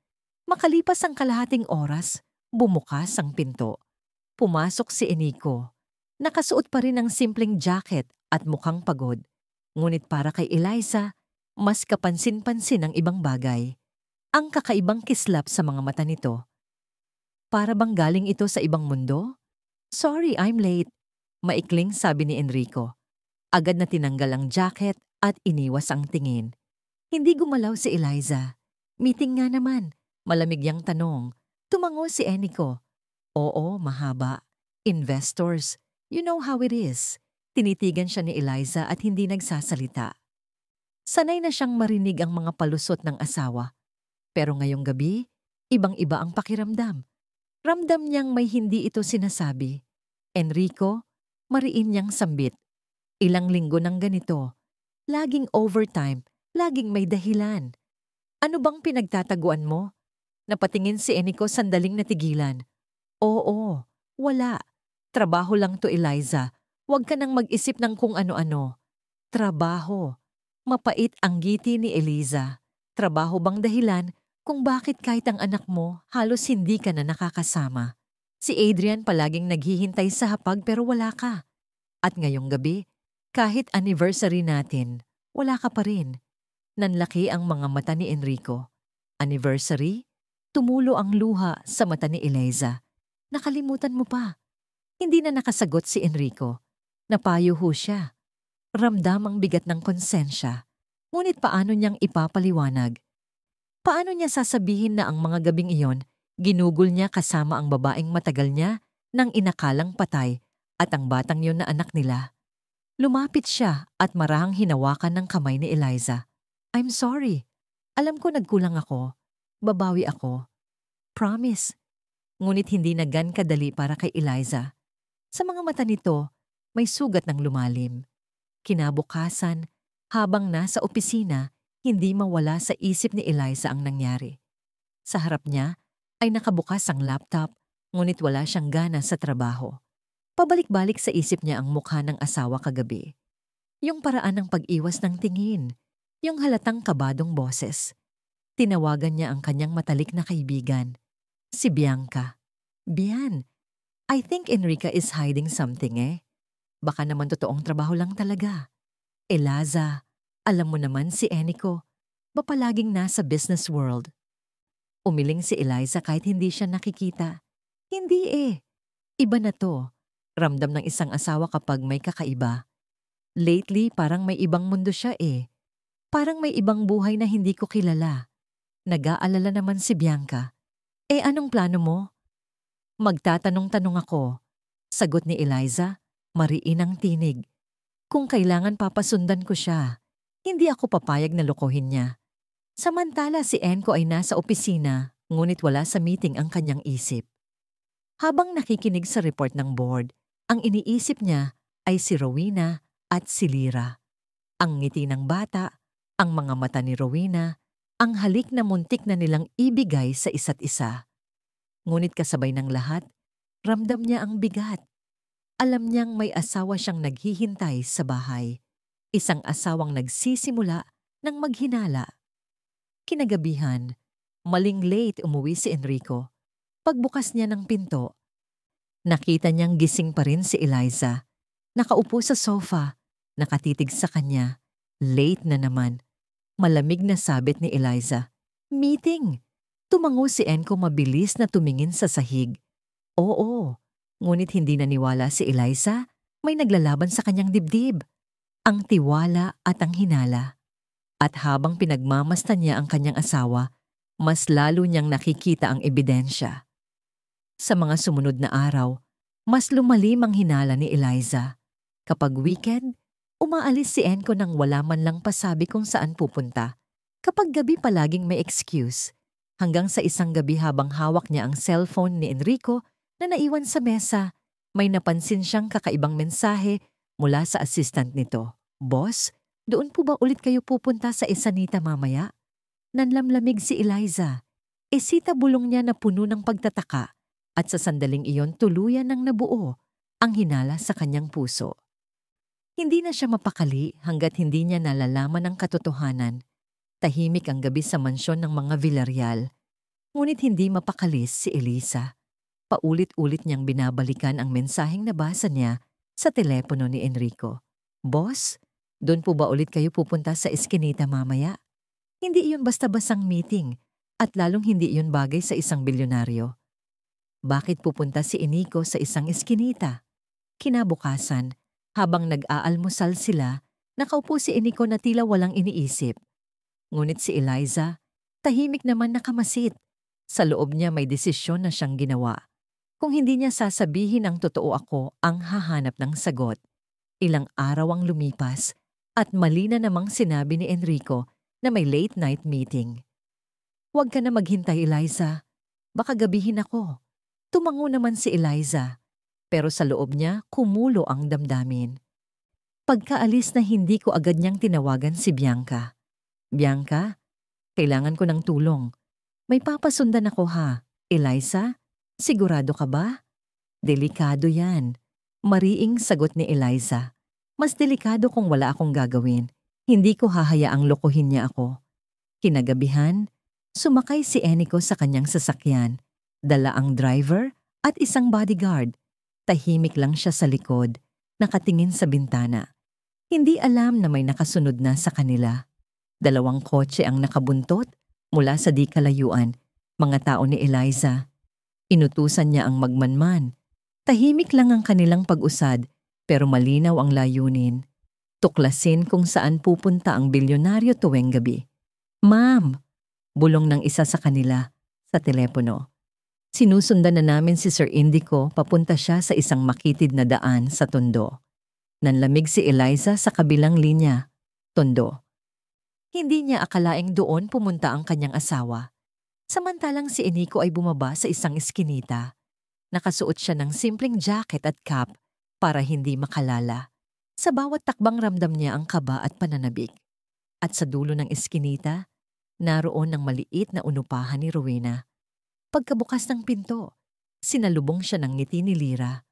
Makalipas ang kalahating oras, bumukas ang pinto. Pumasok si Enrico. Nakasuot pa rin ng simpleng jacket at mukhang pagod. Ngunit para kay Eliza, mas kapansin-pansin ang ibang bagay. Ang kakaibang kislap sa mga mata nito. Para bang galing ito sa ibang mundo? Sorry, I'm late. Maikling sabi ni Enrico. Agad na tinanggal ang jacket at iniwas ang tingin. Hindi gumalaw si Eliza. Meeting nga naman. Malamig yang tanong. Tumango si Enrico. Oo, mahaba. Investors. You know how it is. Tinitigan siya ni Eliza at hindi nagsasalita. Sanay na siyang marinig ang mga palusot ng asawa. Pero ngayong gabi, ibang-iba ang pakiramdam. Ramdam niyang may hindi ito sinasabi. Enrico, mariin niyang sambit. Ilang linggo ng ganito. Laging overtime, laging may dahilan. Ano bang pinagtataguan mo? Napatingin si Enrico sandaling natigilan. Oo, wala. Trabaho lang to, Eliza. Huwag ka nang mag-isip ng kung ano-ano. Trabaho. Mapait ang ngiti ni Eliza. Trabaho bang dahilan kung bakit kahit ang anak mo halos hindi ka na nakakasama? Si Adrian palaging naghihintay sa hapag pero wala ka. At ngayong gabi, kahit anniversary natin, wala ka pa rin. Nanlaki ang mga mata ni Enrico. Anniversary? Tumulo ang luha sa mata ni Eliza. Nakalimutan mo pa. Hindi na nakasagot si Enrico. Napayo ho siya. Ramdam ang bigat ng konsensya. Ngunit paano niyang ipapaliwanag? Paano niya sasabihin na ang mga gabing iyon, ginugol niya kasama ang babaeng matagal niya nang inakalang patay at ang batang yun na anak nila? Lumapit siya at marahang hinawakan ng kamay ni Eliza. I'm sorry. Alam ko nagkulang ako. Babawi ako. Promise. Ngunit hindi na gan kadali para kay Eliza. Sa mga mata nito, may sugat ng lumalim. Kinabukasan, habang nasa opisina, hindi mawala sa isip ni Eliza ang nangyari. Sa harap niya ay nakabukas ang laptop, ngunit wala siyang gana sa trabaho. Pabalik-balik sa isip niya ang mukha ng asawa kagabi. Yung paraan ng pag-iwas ng tingin, yung halatang kabadong boses. Tinawagan niya ang kanyang matalik na kaibigan, si Bianca. Bian, I think Enrica is hiding something Baka naman totoong trabaho lang talaga. Eliza, alam mo naman si Enrico, ba palaging nasa business world? Umiling si Eliza kahit hindi siya nakikita. Hindi Iba na to. Ramdam ng isang asawa kapag may kakaiba. Lately, parang may ibang mundo siya Parang may ibang buhay na hindi ko kilala. Nag-aalala naman si Bianca. Anong plano mo? Magtatanong-tanong ako. Sagot ni Eliza, mariin ang tinig. Kung kailangan papasundan ko siya, hindi ako papayag na lokohin niya. Samantala si Enco ay nasa opisina, ngunit wala sa meeting ang kanyang isip. Habang nakikinig sa report ng board, ang iniisip niya ay si Rowena at si Lyra. Ang ngiti ng bata, ang mga mata ni Rowena, ang halik na muntik na nilang ibigay sa isa't isa. Ngunit kasabay ng lahat, ramdam niya ang bigat. Alam niyang may asawa siyang naghihintay sa bahay. Isang asawang nagsisimula ng maghinala. Kinagabihan, maling late umuwi si Enrico. Pagbukas niya ng pinto, nakita niyang gising pa rin si Eliza. Nakaupo sa sofa, nakatitig sa kanya. Late na naman. Malamig na sabit ni Eliza. Meeting! Tumango si Enco mabilis na tumingin sa sahig. Oo, ngunit hindi naniwala si Eliza. May naglalaban sa kanyang dibdib. Ang tiwala at ang hinala. At habang pinagmamastan niya ang kanyang asawa, mas lalo niyang nakikita ang ebidensya. Sa mga sumunod na araw, mas lumalim ang hinala ni Eliza. Kapag weekend, umaalis si Enco nang wala man lang pasabi kung saan pupunta. Kapag gabi palaging may excuse. Hanggang sa isang gabi habang hawak niya ang cellphone ni Enrico na naiwan sa mesa, may napansin siyang kakaibang mensahe mula sa assistant nito. Boss, doon po ba ulit kayo pupunta sa Esanita mamaya? Nanlamlamig si Eliza. Isita bulong niya na puno ng pagtataka at sa sandaling iyon tuluyan ng nabuo ang hinala sa kanyang puso. Hindi na siya mapakali hanggat hindi niya nalalaman ang katotohanan. Tahimik ang gabi sa mansyon ng mga Villarreal. Ngunit hindi mapakalis si Elisa. Paulit-ulit niyang binabalikan ang mensaheng nabasa niya sa telepono ni Enrico. Boss, doon po ba ulit kayo pupunta sa Eskinita mamaya? Hindi iyon basta-basang meeting at lalong hindi iyon bagay sa isang bilyonaryo. Bakit pupunta si Enrico sa isang Eskinita? Kinabukasan, habang nag-aalmusal sila, nakaupo si Enrico na tila walang iniisip. Ngunit si Eliza, tahimik naman nakamasid. Sa loob niya may desisyon na siyang ginawa. Kung hindi niya sasabihin ang totoo ako ang hahanap ng sagot. Ilang araw ang lumipas at mali na namang sinabi ni Enrico na may late night meeting. Huwag ka na maghintay, Eliza. Baka gabihin ako. Tumango naman si Eliza. Pero sa loob niya, kumulo ang damdamin. Pagkaalis na hindi ko agad niyang tinawagan si Bianca. Bianca, kailangan ko ng tulong. May papasundan ako ha. Eliza, sigurado ka ba? Delikado yan. Mariing sagot ni Eliza. Mas delikado kung wala akong gagawin. Hindi ko hahayaang lokohin niya ako. Kinagabihan, sumakay si Enrico sa kanyang sasakyan. Dala ang driver at isang bodyguard. Tahimik lang siya sa likod, nakatingin sa bintana. Hindi alam na may nakasunod na sa kanila. 2 kotse ang nakabuntot mula sa di kalayuan, mga tao ni Eliza. Inutusan niya ang magmanman. Tahimik lang ang kanilang pag-usad, pero malinaw ang layunin. Tuklasin kung saan pupunta ang bilyonaryo tuwing gabi. Ma'am, bulong ng isa sa kanila sa telepono. Sinusundan na namin si Sir Indico, papunta siya sa isang makitid na daan sa Tondo. Nanlamig si Eliza sa kabilang linya. Tondo. Hindi niya akalaing doon pumunta ang kanyang asawa. Samantalang si Enrico ay bumaba sa isang eskinita. Nakasuot siya ng simpleng jacket at cap para hindi makalala. Sa bawat takbang ramdam niya ang kaba at pananabik. At sa dulo ng eskinita, naroon ang maliit na unupahan ni Rowena. Pagkabukas ng pinto, sinalubong siya ng ngiti ni Lyra.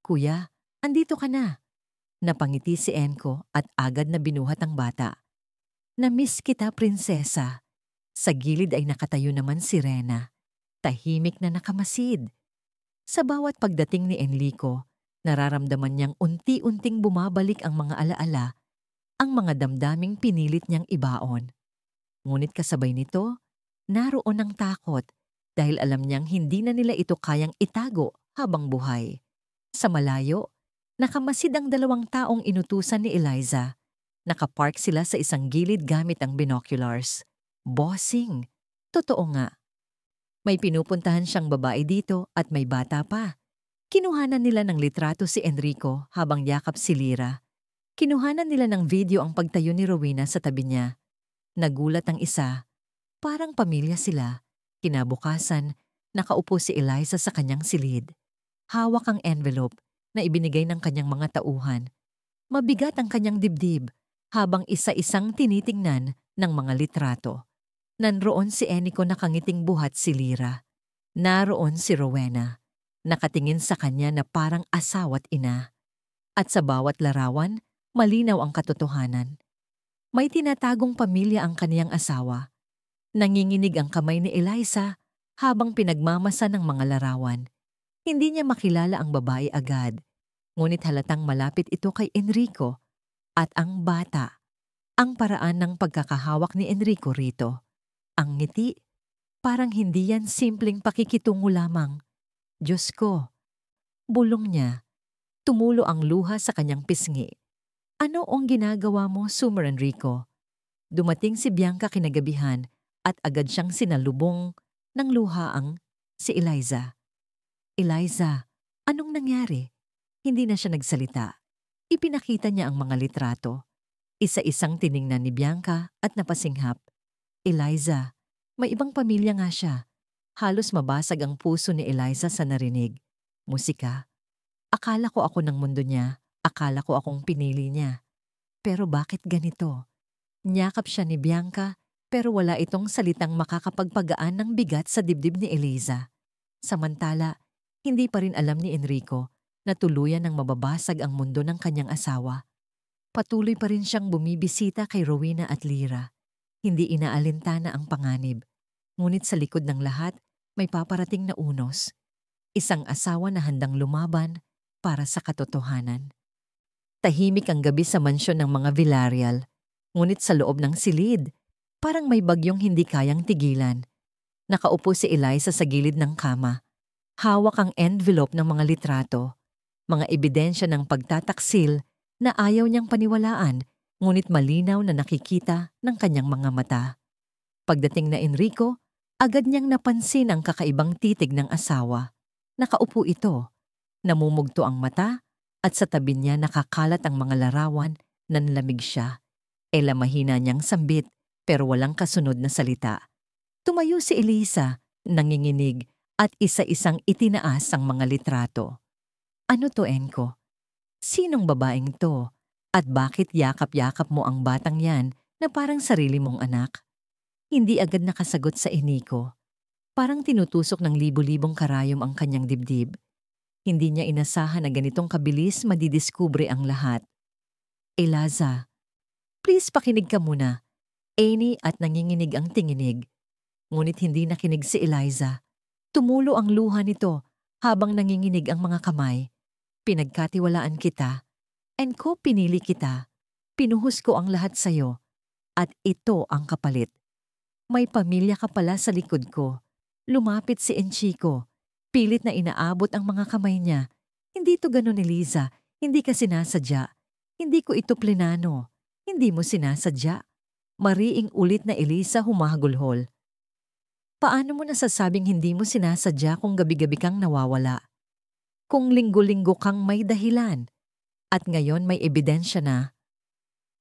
Kuya, andito ka na. Napangiti si Enco at agad na binuhat ang bata. Na-miss kita, prinsesa. Sa gilid ay nakatayo naman si Rena. Tahimik na nakamasid. Sa bawat pagdating ni Enrico, nararamdaman niyang unti-unting bumabalik ang mga alaala, ang mga damdaming pinilit niyang ibaon. Ngunit kasabay nito, naroon ang takot dahil alam niyang hindi na nila ito kayang itago habang buhay. Sa malayo, nakamasid ang 2 taong inutusan ni Eliza. Nakapark sila sa isang gilid gamit ang binoculars. Bossing! Totoo nga. May pinupuntahan siyang babae dito at may bata pa. Kinuhanan nila ng litrato si Enrico habang yakap si Lyra. Kinuhanan nila ng video ang pagtayo ni Rowena sa tabi niya. Nagulat ang isa. Parang pamilya sila. Kinabukasan, nakaupo si Eliza sa kanyang silid. Hawak ang envelope na ibinigay ng kanyang mga tauhan. Mabigat ang kanyang dibdib habang isa-isang tinitingnan ng mga litrato. Nanroon si Enrico nakangiting buhat si Lyra. Naroon si Rowena, nakatingin sa kanya na parang asawa't ina. At sa bawat larawan, malinaw ang katotohanan. May tinatagong pamilya ang kaniyang asawa. Nanginginig ang kamay ni Eliza habang pinagmamasa ng mga larawan. Hindi niya makilala ang babae agad, ngunit halatang malapit ito kay Enrico at ang bata. Ang paraan ng pagkakahawak ni Enrico rito. Ang ngiti, parang hindi yan simpleng pakikitungo lamang. Diyos ko, bulong niya. Tumulo ang luha sa kanyang pisngi. Ano ang ginagawa mo, Summer Enrico? Dumating si Bianca kinagabihan at agad siyang sinalubong ng luha ang si Eliza. Eliza, anong nangyari? Hindi na siya nagsalita. Ipinakita niya ang mga litrato. Isa-isang tiningnan ni Bianca at napasinghap. Eliza, may ibang pamilya nga siya. Halos mabasag ang puso ni Eliza sa narinig. Musika. Akala ko ako ng mundo niya. Akala ko akong pinili niya. Pero bakit ganito? Niyakap siya ni Bianca pero wala itong salitang makakapagpagaan ng bigat sa dibdib ni Eliza. Samantala, hindi pa rin alam ni Enrico na tuluyan ng mababasag ang mundo ng kanyang asawa. Patuloy pa rin siyang bumibisita kay Rowena at Lyra. Hindi inaalintana ang panganib. Ngunit sa likod ng lahat, may paparating na unos. Isang asawa na handang lumaban para sa katotohanan. Tahimik ang gabi sa mansyon ng mga Villarreal. Ngunit sa loob ng silid, parang may bagyong hindi kayang tigilan. Nakaupo si Eliza sa gilid ng kama. Hawak ang envelope ng mga litrato. Mga ebidensya ng pagtataksil na ayaw niyang paniwalaan, ngunit malinaw na nakikita ng kanyang mga mata. Pagdating na Enrico, agad niyang napansin ang kakaibang titig ng asawa. Nakaupo ito. Namumugto ang mata at sa tabi niya nakakalat ang mga larawan. Nanlamig siya. Mahina niyang sambit pero walang kasunod na salita. Tumayo si Eliza, nanginginig at isa-isang itinaas ang mga litrato. Ano to, Enko? Sinong babaeng to? At bakit yakap-yakap mo ang batang yan na parang sarili mong anak? Hindi agad nakasagot sa Enrico. Parang tinutusok ng libu-libong karayom ang kanyang dibdib. Hindi niya inasahan na ganitong kabilis madidiskubre ang lahat. Eliza, please pakinig ka muna. Annie at nanginginig ang tinginig. Ngunit hindi nakinig si Eliza. Tumulo ang luha nito habang nanginginig ang mga kamay. Pinagkatiwalaan kita. Enko, pinili kita. Pinuhos ko ang lahat sa'yo. At ito ang kapalit. May pamilya ka pala sa likod ko. Lumapit si Enchico. Pilit na inaabot ang mga kamay niya. Hindi to ganun, Eliza. Hindi ka sinasadya. Hindi ko ito plenano. Hindi mo sinasadya. Mariing ulit na Eliza humahagulhol. Paano mo nasasabing hindi mo sinasadya kung gabi-gabi kang nawawala? Kung linggo-linggo kang may dahilan. At ngayon may ebidensya na.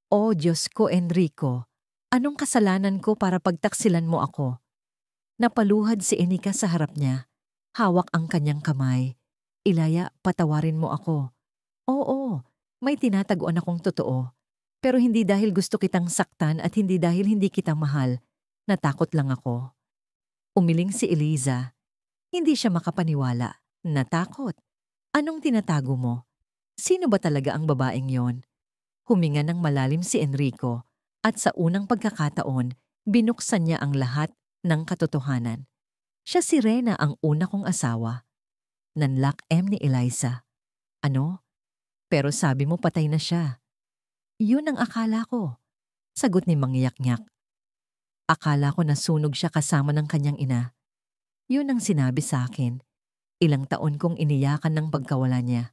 Oh Diyos ko, Enrico. Anong kasalanan ko para pagtaksilan mo ako? Napaluhad si Enika sa harap niya. Hawak ang kanyang kamay. Ilaya, patawarin mo ako. Oo, may tinataguan akong totoo. Pero hindi dahil gusto kitang saktan at hindi dahil hindi kita mahal. Natakot lang ako. Umiling si Eliza. Hindi siya makapaniwala. Natakot. Anong tinatago mo? Sino ba talaga ang babaeng yon? Huminga ng malalim si Enrico at sa unang pagkakataon, binuksan niya ang lahat ng katotohanan. Siya si Rena ang una kong asawa. Nanlak ni Eliza. Ano? Pero sabi mo patay na siya. Yun ang akala ko. Sagot ni Mangyak-nyak. Akala ko nasunog siya kasama ng kanyang ina. Yun ang sinabi sa akin. Ilang taon kong iniyakan ng pagkawala niya.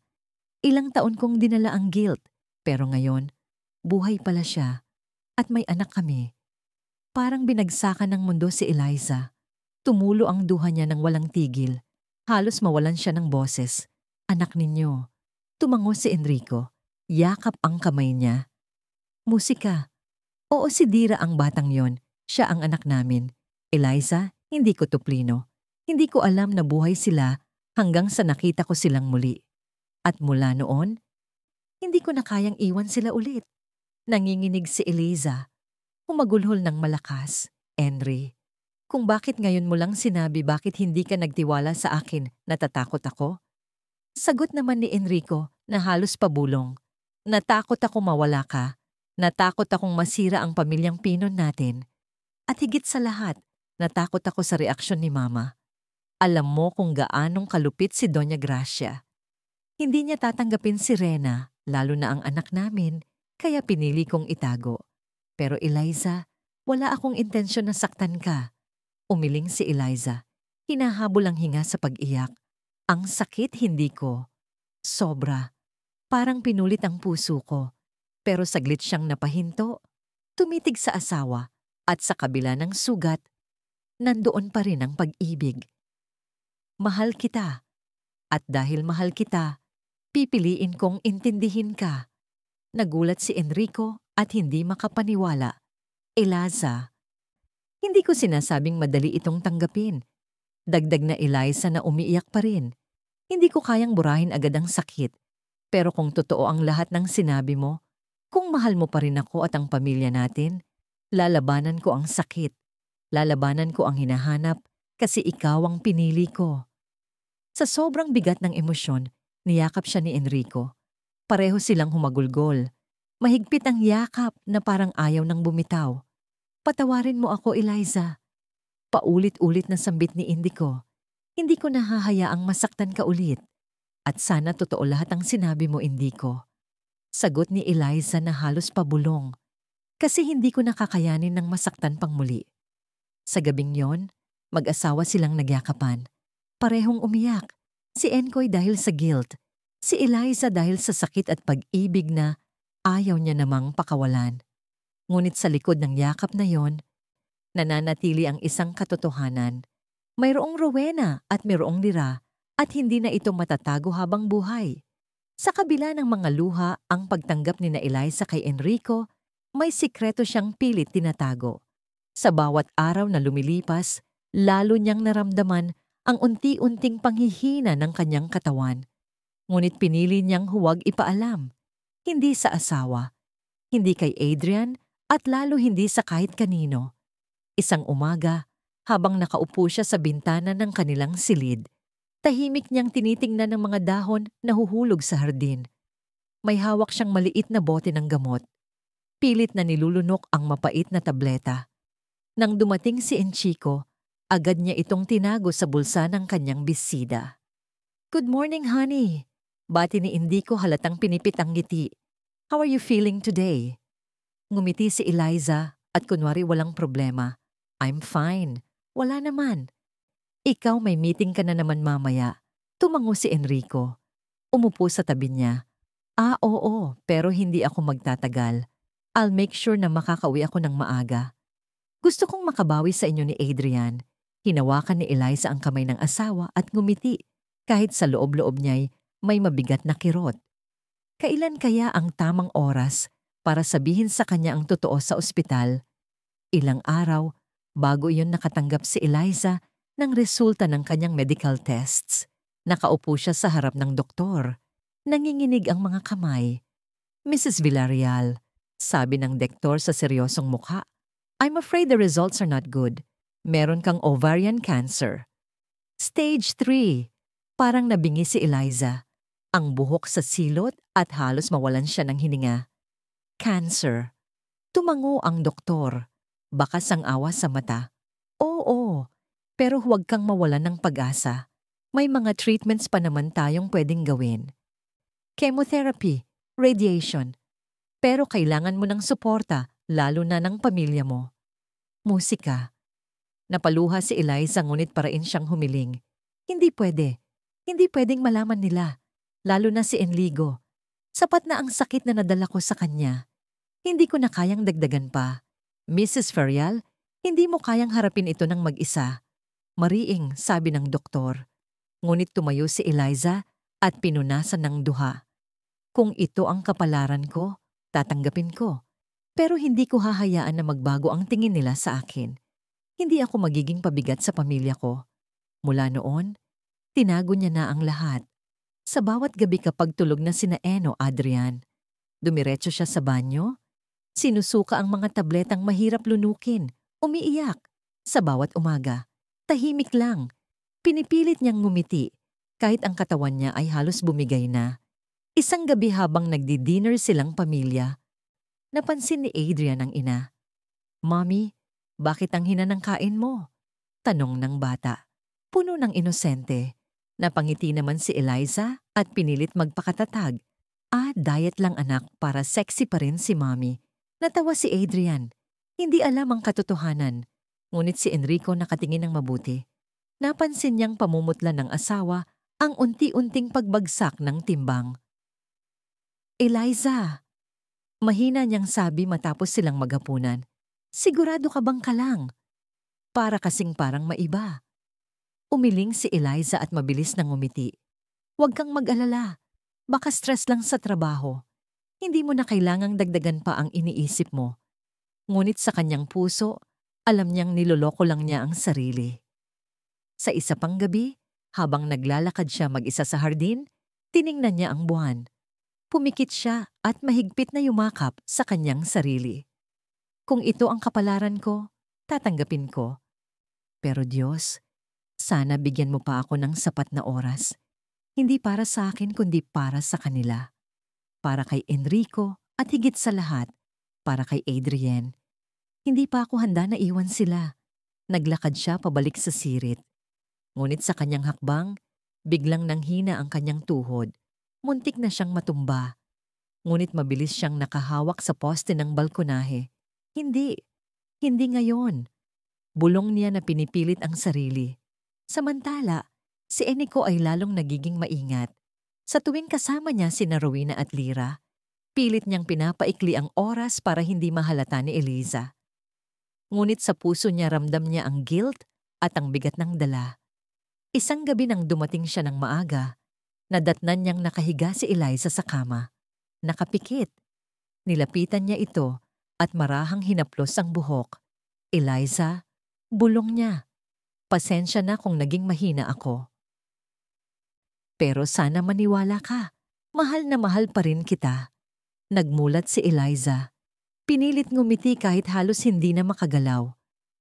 Ilang taon kong dinala ang guilt. Pero ngayon, buhay pala siya. At may anak kami. Parang binagsakan ng mundo si Eliza. Tumulo ang duha niya ng walang tigil. Halos mawalan siya ng boses. Anak ninyo. Tumango si Enrico. Yakap ang kamay niya. Musika. Oo, si Dira ang batang yon. Siya ang anak namin. Eliza, hindi ko tuplino. Hindi ko alam na buhay sila hanggang sa nakita ko silang muli. At mula noon, hindi ko na kayang iwan sila ulit. Nanginginig si Eliza. Humagulhol ng malakas. Henry, Kung bakit ngayon mo lang sinabi bakit hindi ka nagtiwala sa akin, natatakot ako? Sagot naman ni Enrico na halos pabulong. Natakot ako mawala ka. Natakot akong masira ang pamilyang Pinon natin. At higit sa lahat, natakot ako sa reaksyon ni Mama. Alam mo kung gaanong kalupit si Doña Gracia. Hindi niya tatanggapin si Rena, lalo na ang anak namin, kaya pinili kong itago. Pero Eliza, wala akong intensyon na saktan ka. Umiling si Eliza. Hinahabol ang hinga sa pag-iyak. Ang sakit hindi ko. Sobra. Parang pinulit ang puso ko. Pero saglit siyang napahinto. Tumitig sa asawa. At sa kabila ng sugat, nandoon pa rin ang pag-ibig. Mahal kita. At dahil mahal kita, pipiliin kong intindihin ka. Nagulat si Enrico at hindi makapaniwala. Eliza. Hindi ko sinasabing madali itong tanggapin. Dagdag na Eliza na umiiyak pa rin. Hindi ko kayang burahin agad ang sakit. Pero kung totoo ang lahat ng sinabi mo, kung mahal mo pa rin ako at ang pamilya natin, lalabanan ko ang sakit. Lalabanan ko ang hinahanap kasi ikaw ang pinili ko. Sa sobrang bigat ng emosyon, niyakap siya ni Enrico. Pareho silang humagulgol. Mahigpit ang yakap na parang ayaw nang bumitaw. Patawarin mo ako, Eliza. Paulit-ulit na sambit ni Indico. Hindi ko nahahayaang masaktan ka ulit. At sana totoo lahat ang sinabi mo, Indico. Sagot ni Eliza na halos pabulong. Kasi hindi ko nakakayanin ng masaktan pang muli. Sa gabing yon, mag-asawa silang nagyakapan. Parehong umiyak. Si Encoy dahil sa guilt. Si Eliza dahil sa sakit at pag-ibig na ayaw niya namang pakawalan. Ngunit sa likod ng yakap na yon, nananatili ang isang katotohanan. Mayroong Rowena at mayroong Lira at hindi na ito matatago habang buhay. Sa kabila ng mga luha, ang pagtanggap ni na Eliza kay Enrico, may sikreto siyang pilit tinatago. Sa bawat araw na lumilipas, lalo niyang naramdaman ang unti-unting panghihina ng kanyang katawan. Ngunit pinili niyang huwag ipaalam. Hindi sa asawa, hindi kay Adrian at lalo hindi sa kahit kanino. Isang umaga, habang nakaupo siya sa bintana ng kanilang silid, tahimik niyang tinitingnan ng mga dahon na huhulog sa hardin. May hawak siyang maliit na bote ng gamot. Pilit na nilulunok ang mapait na tableta. Nang dumating si Enchico, agad niya itong tinago sa bulsa ng kanyang bisida. "Good morning, honey." Bati ni Indico halatang pinipit ang ngiti. "How are you feeling today?" Ngumiti si Eliza at kunwari walang problema. "I'm fine. Wala naman." "Ikaw may meeting ka na naman mamaya." Tumango si Enrico. Umupo sa tabi niya. Oo, pero hindi ako magtatagal. I'll make sure na makakauwi ako ng maaga. Gusto kong makabawi sa inyo ni Adrian." Hinawakan ni Eliza ang kamay ng asawa at ngumiti, kahit sa loob-loob niya'y may mabigat na kirot. Kailan kaya ang tamang oras para sabihin sa kanya ang totoo sa ospital? Ilang araw bago iyon nakatanggap si Eliza ng resulta ng kanyang medical tests. Nakaupo siya sa harap ng doktor. Nanginginig ang mga kamay. "Mrs. Villarreal," sabi ng doktor sa seryosong mukha, "I'm afraid the results are not good. Meron kang ovarian cancer." Stage 3. Parang nabingi si Eliza. Ang buhok sa silot at halos mawalan siya ng hininga. Cancer. Tumango ang doktor. Bakas ang awa sa mata. "Oo, pero huwag kang mawalan ng pag-asa. May mga treatments pa naman tayong pwedeng gawin. Chemotherapy, radiation. Pero kailangan mo ng suporta, lalo na ng pamilya mo." Musika. Napaluha si Eliza ngunit parain siyang humiling. Hindi pwede. Hindi pwedeng malaman nila. Lalo na si Enrico. Sapat na ang sakit na nadala ko sa kanya. Hindi ko na kayang dagdagan pa. "Mrs. Ferrial, hindi mo kayang harapin ito ng mag-isa." Mariing, sabi ng doktor. Ngunit tumayo si Eliza at pinunasan ng duha. "Kung ito ang kapalaran ko, tatanggapin ko. Pero hindi ko hahayaan na magbago ang tingin nila sa akin. Hindi ako magiging pabigat sa pamilya ko." Mula noon, tinago niya na ang lahat. Sa bawat gabi kapag tulog na sina Eno, Adrian, dumiretso siya sa banyo. Sinusuka ang mga tabletang mahirap lunukin, umiiyak. Sa bawat umaga, tahimik lang. Pinipilit niyang ngumiti kahit ang katawan niya ay halos bumigay na. Isang gabi habang nagdi-dinner silang pamilya, napansin ni Adrian ang ina. "Mommy, bakit ang hina ng kain mo?" Tanong ng bata. Puno ng inosente. Napangiti naman si Eliza at pinilit magpakatatag. Diet lang anak para sexy pa rin si Mommy. Natawa si Adrian. Hindi alam ang katotohanan. Ngunit si Enrico nakatingin ng mabuti. Napansin niyang pamumutla ng asawa ang unti-unting pagbagsak ng timbang. "Eliza," mahina niyang sabi matapos silang maghapunan. "Sigurado ka bang ka lang? Para kasing parang maiba." Umiling si Eliza at mabilis nang ngumiti. "Huwag kang mag-alala. Baka stress lang sa trabaho. Hindi mo na kailangang dagdagan pa ang iniisip mo." Ngunit sa kanyang puso, alam niyang niloloko lang niya ang sarili. Sa isa pang gabi, habang naglalakad siya mag-isa sa hardin, tiningnan niya ang buwan. Pumikit siya at mahigpit na yumakap sa kanyang sarili. "Kung ito ang kapalaran ko, tatanggapin ko. Pero Diyos, sana bigyan mo pa ako ng sapat na oras. Hindi para sa akin kundi para sa kanila. Para kay Enrico at higit sa lahat, para kay Adrienne. Hindi pa ako handa na iwan sila." Naglakad siya pabalik sa sirit. Ngunit sa kanyang hakbang, biglang nanghina ang kanyang tuhod. Muntik na siyang matumba. Ngunit mabilis siyang nakahawak sa poste ng balkonahe. Hindi ngayon. Bulong niya na pinipilit ang sarili. Samantala, si Enrico ay lalong nagiging maingat. Sa tuwing kasama niya sina Rowena at Lyra, pilit niyang pinapaikli ang oras para hindi mahalata ni Eliza. Ngunit sa puso niya ramdam niya ang guilt at ang bigat ng dala. Isang gabi nang dumating siya ng maaga, nadatnan niyang nakahiga si Eliza sa kama. Nakapikit. Nilapitan niya ito at marahang hinaplos ang buhok. "Eliza," bulong niya. "Pasensya na kung naging mahina ako. Pero sana maniwala ka. Mahal na mahal pa rin kita." Nagmulat si Eliza. Pinilit ngumiti kahit halos hindi na makagalaw.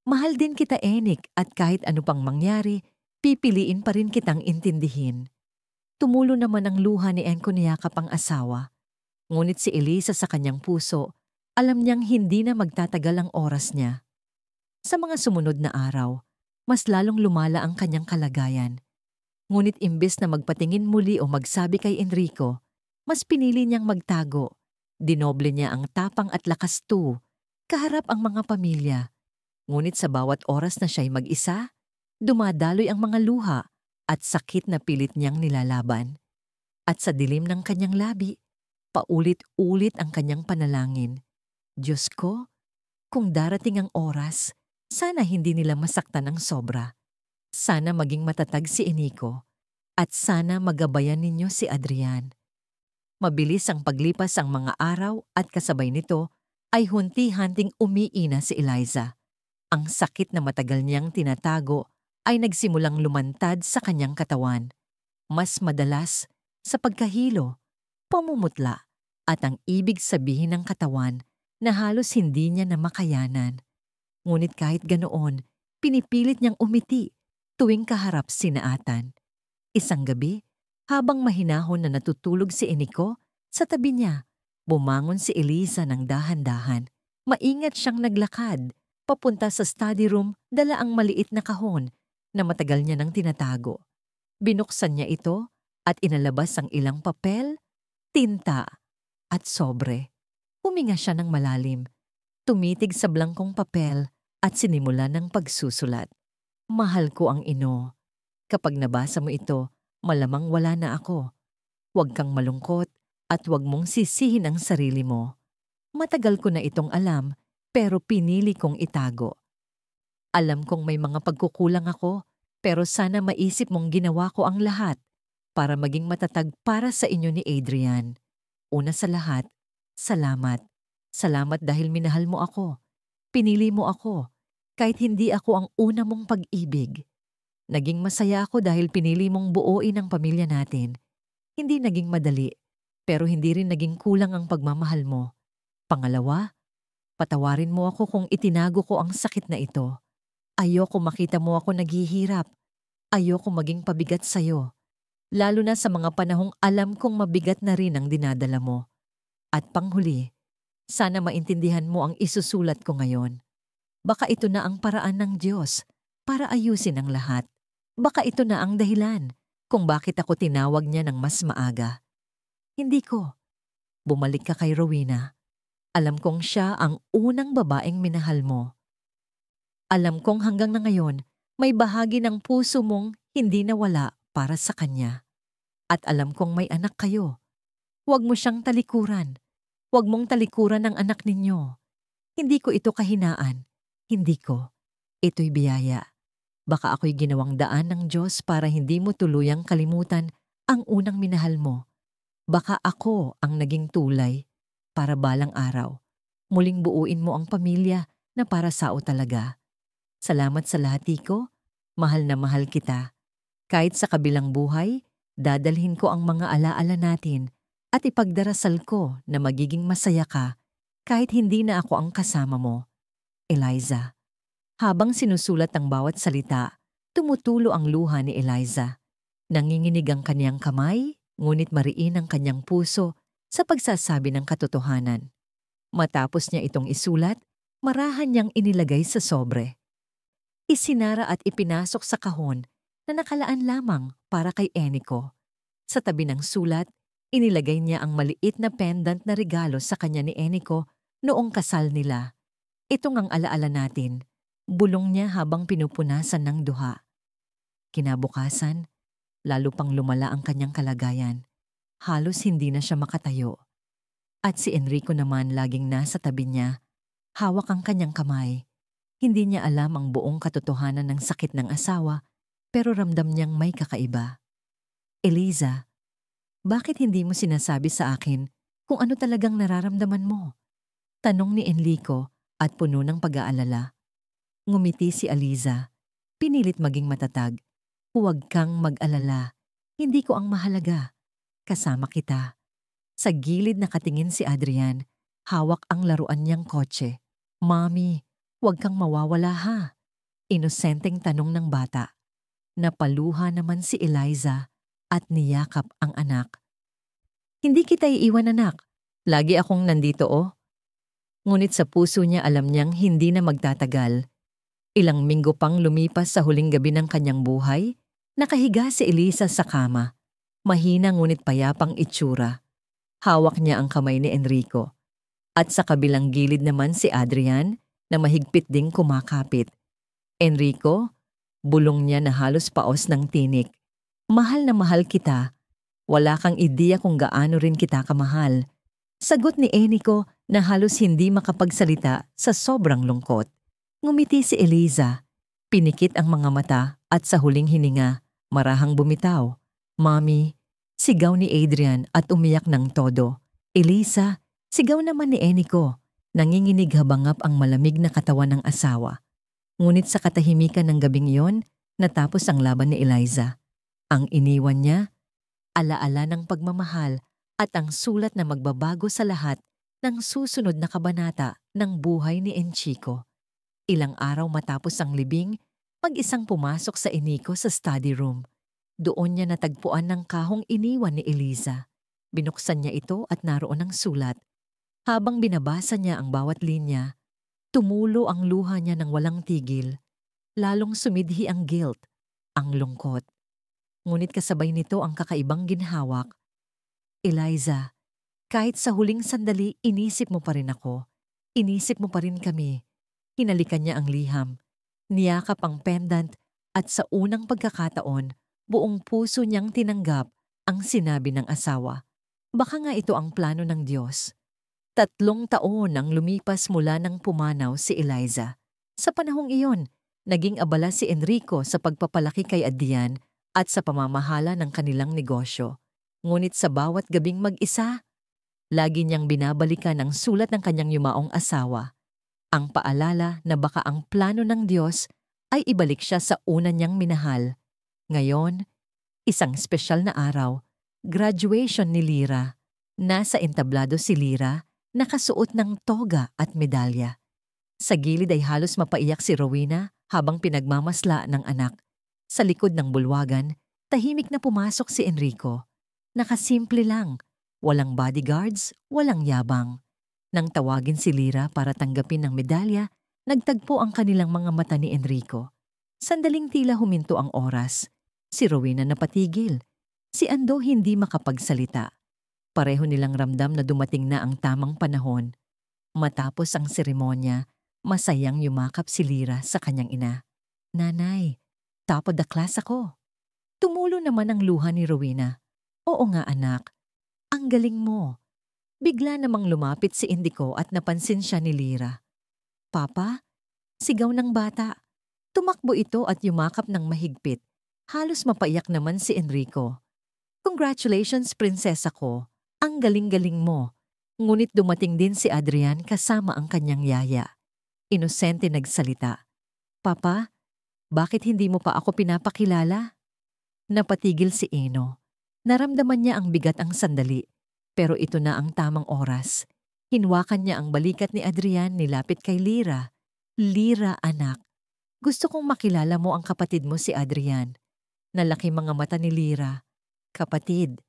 "Mahal din kita, Enik, at kahit ano pang mangyari, pipiliin pa rin kitang intindihin." Tumulo naman ang luha ni Enko niyakap ang asawa. Ngunit si Eliza sa kanyang puso, alam niyang hindi na magtatagal ang oras niya. Sa mga sumunod na araw, mas lalong lumala ang kanyang kalagayan. Ngunit imbes na magpatingin muli o magsabi kay Enrico, mas pinili niyang magtago. Dinoble niya ang tapang at lakas kaharap ang mga pamilya. Ngunit sa bawat oras na siya'y mag-isa, dumadaloy ang mga luha at sakit na pilit niyang nilalaban. At sa dilim ng kanyang labi, paulit-ulit ang kanyang panalangin. "Diyos ko, kung darating ang oras, sana hindi nila masaktan ng sobra. Sana maging matatag si Enrico. At sana magabayan ninyo si Adrian." Mabilis ang paglipas ang mga araw at kasabay nito ay hunti-hanting umiina si Eliza. Ang sakit na matagal niyang tinatago ay nagsimulang lumantad sa kanyang katawan. Mas madalas sa pagkahilo, pamumutla, at ang ibig sabihin ng katawan na halos hindi niya na makayanan. Ngunit kahit ganoon, pinipilit niyang umiti tuwing kaharap si Naatan. Isang gabi, habang mahinahon na natutulog si Enrico, sa tabi niya, bumangon si Eliza ng dahan-dahan. Maingat siyang naglakad, papunta sa study room, dala ang maliit na kahon na matagal niya nang tinatago. Binuksan niya ito at inalabas ang ilang papel, tinta, at sobre. Huminga siya ng malalim, tumitig sa blangkong papel at sinimula ng pagsusulat. "Mahal ko ang ino. Kapag nabasa mo ito, malamang wala na ako. Huwag kang malungkot at huwag mong sisihin ang sarili mo. Matagal ko na itong alam pero pinili kong itago. Alam kong may mga pagkukulang ako pero sana maisip mong ginawa ko ang lahat para maging matatag para sa inyo ni Adrian. Una sa lahat, salamat. Salamat dahil minahal mo ako. Pinili mo ako kahit hindi ako ang una mong pag-ibig. Naging masaya ako dahil pinili mong buuin ang pamilya natin. Hindi naging madali, pero hindi rin naging kulang ang pagmamahal mo. Pangalawa, patawarin mo ako kung itinago ko ang sakit na ito. Ayoko makita mo ako naghihirap. Ayoko maging pabigat sa'yo. Lalo na sa mga panahong alam kong mabigat na rin ang dinadala mo. At panghuli, sana maintindihan mo ang isusulat ko ngayon. Baka ito na ang paraan ng Diyos para ayusin ang lahat. Baka ito na ang dahilan kung bakit ako tinawag niya ng mas maaga. Hindi ko. Bumalik ka kay Rowena. Alam kong siya ang unang babaeng minahal mo. Alam kong hanggang na ngayon, may bahagi ng puso mong hindi nawala para sa kanya. At alam kong may anak kayo. Huwag mo siyang talikuran. Huwag mong talikuran ang anak ninyo. Hindi ko ito kahinaan. Hindi ko. Ito'y biyaya. Baka ako'y ginawang daan ng Diyos para hindi mo tuluyang kalimutan ang unang minahal mo. Baka ako ang naging tulay para balang araw. Muling buuin mo ang pamilya na para sao talaga. Salamat sa lahat, Tiko. Mahal na mahal kita. Kahit sa kabilang buhay, dadalhin ko ang mga alaala natin at ipagdarasal ko na magiging masaya ka kahit hindi na ako ang kasama mo. Eliza. Habang sinusulat ang bawat salita, tumutulo ang luha ni Eliza. Nanginginig ang kanyang kamay, ngunit mariin ang kanyang puso sa pagsasabi ng katotohanan. Matapos niya itong isulat, marahan niyang inilagay sa sobre. Isinara at ipinasok sa kahon na nakalaan lamang para kay Eniko. Sa tabi ng sulat, inilagay niya ang maliit na pendant na regalo sa kanya ni Eniko noong kasal nila. Ito ngang alaala natin, bulong niya habang pinupunasan ng duha. Kinabukasan, lalo pang lumala ang kanyang kalagayan. Halos hindi na siya makatayo. At si Enrico naman laging nasa tabi niya, hawak ang kanyang kamay. Hindi niya alam ang buong katotohanan ng sakit ng asawa, pero ramdam niyang may kakaiba. Eliza, bakit hindi mo sinasabi sa akin kung ano talagang nararamdaman mo? Tanong ni Enrico at puno ng pag-aalala. Ngumiti si Eliza. Pinilit maging matatag. Huwag kang mag-alala. Hindi ko ang mahalaga. Kasama kita. Sa gilid nakatingin si Adrian. Hawak ang laruan niyang kotse. Mami, huwag kang mawawala ha. Inosenteng tanong ng bata. Napaluha naman si Eliza at niyakap ang anak. Hindi kita iiwan anak. Lagi akong nandito Ngunit sa puso niya alam niyang hindi na magtatagal. Ilang minggo pang lumipas sa huling gabi ng kanyang buhay, nakahiga si Eliza sa kama. Mahina ngunit payapang itsura. Hawak niya ang kamay ni Enrico. At sa kabilang gilid naman si Adrian na mahigpit ding kumakapit. Enrico, bulong niya na halos paos ng tinik. Mahal na mahal kita. Wala kang ideya kung gaano rin kita kamahal. Sagot ni Enrico na halos hindi makapagsalita sa sobrang lungkot. Ngumiti si Eliza. Pinikit ang mga mata at sa huling hininga, marahang bumitaw. Mami, sigaw ni Adrian at umiyak ng todo. Eliza, sigaw naman ni Enrico. Nanginginig habangap ang malamig na katawan ng asawa. Ngunit sa katahimikan ng gabing iyon, natapos ang laban ni Eliza. Ang iniwan niya, alaala ng pagmamahal at ang sulat na magbabago sa lahat ng susunod na kabanata ng buhay ni Enchico. Ilang araw matapos ang libing, mag-isang pumasok sa Enrico sa study room. Doon niya natagpuan ng kahong iniwan ni Eliza. Binuksan niya ito at naroon ang sulat. Habang binabasa niya ang bawat linya, tumulo ang luha niya ng walang tigil. Lalong sumidhi ang guilt, ang lungkot. Ngunit kasabay nito ang kakaibang ginhawak. Eliza, kahit sa huling sandali inisip mo pa rin ako. Inisip mo pa rin kami. Hinalikan niya ang liham. Niyakap ang pendant at sa unang pagkakataon, buong puso niyang tinanggap ang sinabi ng asawa. Baka nga ito ang plano ng Diyos. 3 taon ang lumipas mula nang pumanaw si Eliza. Sa panahong iyon, naging abala si Enrico sa pagpapalaki kay Adrian at sa pamamahala ng kanilang negosyo. Ngunit sa bawat gabing mag-isa, lagi niyang binabalikan ang sulat ng kanyang yumaong asawa. Ang paalala na baka ang plano ng Diyos ay ibalik siya sa una niyang minahal. Ngayon, isang espesyal na araw, graduation ni Lyra. Nasa entablado si Lyra, nakasuot ng toga at medalya. Sa gilid ay halos mapaiyak si Rowena habang pinagmamasla ng anak. Sa likod ng bulwagan, tahimik na pumasok si Enrico. Nakasimple lang, walang bodyguards, walang yabang. Nang tawagin si Lyra para tanggapin ng medalya, nagtagpo ang kanilang mga mata ni Enrico. Sandaling tila huminto ang oras. Si Rowena napatigil. Si Ando hindi makapagsalita. Pareho nilang ramdam na dumating na ang tamang panahon. Matapos ang seremonya, masayang yumakap si Lyra sa kanyang ina. Nanay, top of the class ako. Tumulo naman ang luha ni Rowena. Oo nga anak, ang galing mo. Bigla namang lumapit si Indico at napansin siya ni Lyra. Papa, sigaw ng bata. Tumakbo ito at yumakap ng mahigpit. Halos mapaiyak naman si Enrico. Congratulations, prinsesa ko. Ang galing-galing mo. Ngunit dumating din si Adrian kasama ang kanyang yaya. Inosente nagsalita. Papa, bakit hindi mo pa ako pinapakilala? Napatigil si Eno. Naramdaman niya ang bigat ang sandali. Pero ito na ang tamang oras. Hinwakan niya ang balikat ni Adrian nilapit kay Lyra. Lyra, anak. Gusto kong makilala mo ang kapatid mo si Adrian. Nalaki mga mata ni Lyra. Kapatid.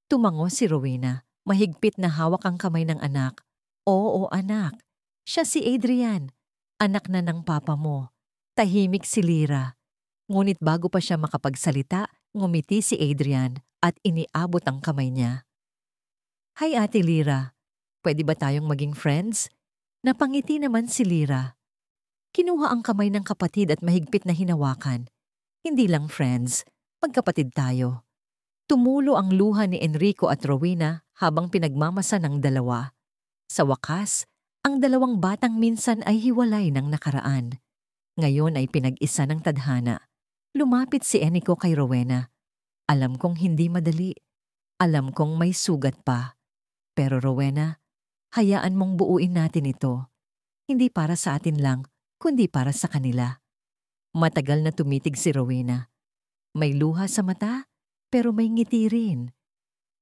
Tumango si Rowena. Mahigpit na hawak ang kamay ng anak. Oo, anak. Siya si Adrian. Anak na ng papa mo. Tahimik si Lyra. Ngunit bago pa siya makapagsalita, ngumiti si Adrian at iniabot ang kamay niya. Hi Ate Lyra, pwede ba tayong maging friends? Napangiti naman si Lyra. Kinuha ang kamay ng kapatid at mahigpit na hinawakan. Hindi lang friends, magkapatid tayo. Tumulo ang luha ni Enrico at Rowena habang pinagmamasa ng dalawa. Sa wakas, ang dalawang batang minsan ay hiwalay ng nakaraan. Ngayon ay pinag-isa ng tadhana. Lumapit si Enrico kay Rowena. Alam kong hindi madali. Alam kong may sugat pa. Pero Rowena, hayaan mong buuin natin ito. Hindi para sa atin lang, kundi para sa kanila. Matagal na tumitig si Rowena. May luha sa mata, pero may ngiti rin.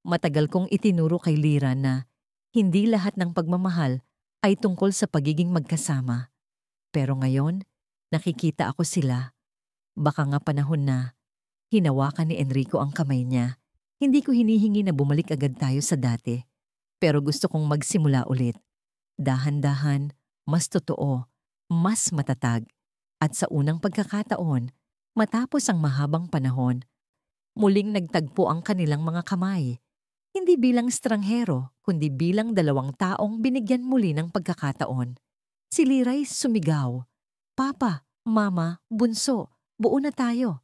Matagal kong itinuro kay Lyra na hindi lahat ng pagmamahal ay tungkol sa pagiging magkasama. Pero ngayon, nakikita ako sila. Baka nga panahon na. Hinawakan ni Enrico ang kamay niya. Hindi ko hinihingi na bumalik agad tayo sa dati. Pero gusto kong magsimula ulit. Dahan-dahan, mas totoo, mas matatag. At sa unang pagkakataon, matapos ang mahabang panahon, muling nagtagpo ang kanilang mga kamay. Hindi bilang estranghero, kundi bilang dalawang taong binigyan muli ng pagkakataon. Si Lyra sumigaw, Papa, Mama, Bunso, buo na tayo.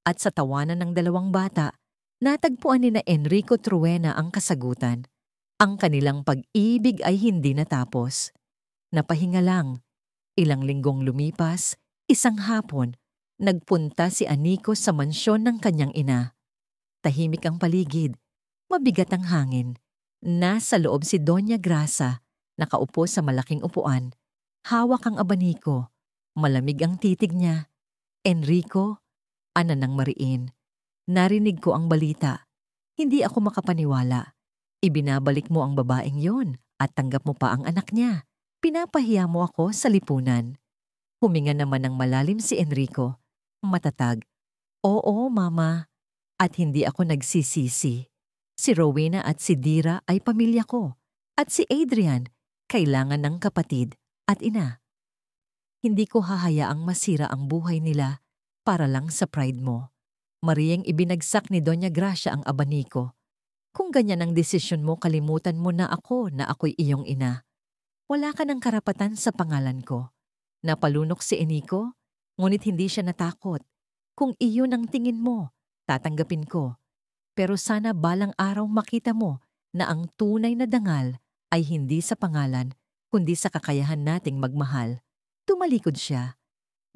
At sa tawanan ng dalawang bata, natagpuan ni na Enrico at Rowena ang kasagutan. Ang kanilang pag-ibig ay hindi natapos. Napahinga lang. Ilang linggong lumipas, isang hapon, nagpunta si Anico sa mansyon ng kanyang ina. Tahimik ang paligid. Mabigat ang hangin. Nasa loob si Doña Grasa, nakaupo sa malaking upuan. Hawak ang abaniko. Malamig ang titig niya. Enrico, ana ng mariin. Narinig ko ang balita. Hindi ako makapaniwala. Ibinabalik mo ang babaeng yon at tanggap mo pa ang anak niya. Pinapahiya mo ako sa lipunan. Huminga naman ng malalim si Enrico. Matatag. Oo, Mama. At hindi ako nagsisisi. Si Rowena at si Dira ay pamilya ko. At si Adrian, kailangan ng kapatid at ina. Hindi ko hahayaang masira ang buhay nila para lang sa pride mo. Mariyang ibinagsak ni Doña Gracia ang abaniko. Kung ganyan ang desisyon mo, kalimutan mo na ako'y iyong ina. Wala ka ng karapatan sa pangalan ko. Napalunok si Enrico, ngunit hindi siya natakot. Kung iyon ang tingin mo, tatanggapin ko. Pero sana balang araw makita mo na ang tunay na dangal ay hindi sa pangalan, kundi sa kakayahan nating magmahal. Tumalikod siya.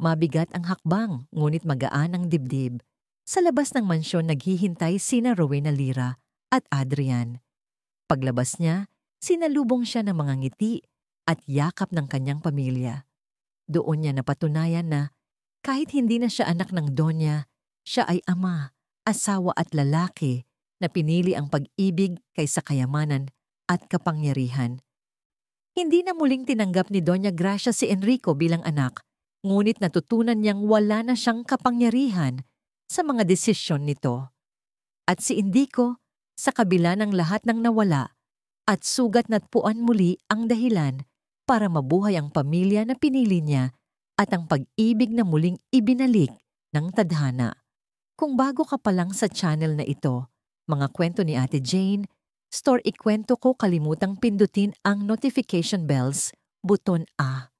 Mabigat ang hakbang, ngunit magaan ang dibdib. Sa labas ng mansyon naghihintay sina Rowena Lyra at Adrian. Paglabas niya, sinalubong siya ng mga ngiti at yakap ng kanyang pamilya. Doon niya napatunayan na kahit hindi na siya anak ng Donya, siya ay ama, asawa at lalaki na pinili ang pag-ibig kaysa kayamanan at kapangyarihan. Hindi na muling tinanggap ni Doña Gracia si Enrico bilang anak. Ngunit natutunan niyang wala na siyang kapangyarihan sa mga desisyon nito. At si Indico, sa kabila ng lahat ng nawala at sugat natpuan muli ang dahilan para mabuhay ang pamilya na pinili niya at ang pag-ibig na muling ibinalik ng tadhana. Kung bago ka pa lang sa channel na ito, mga kwento ni Ate Jane, store ikwento ko kalimutang pindutin ang notification bells, buton A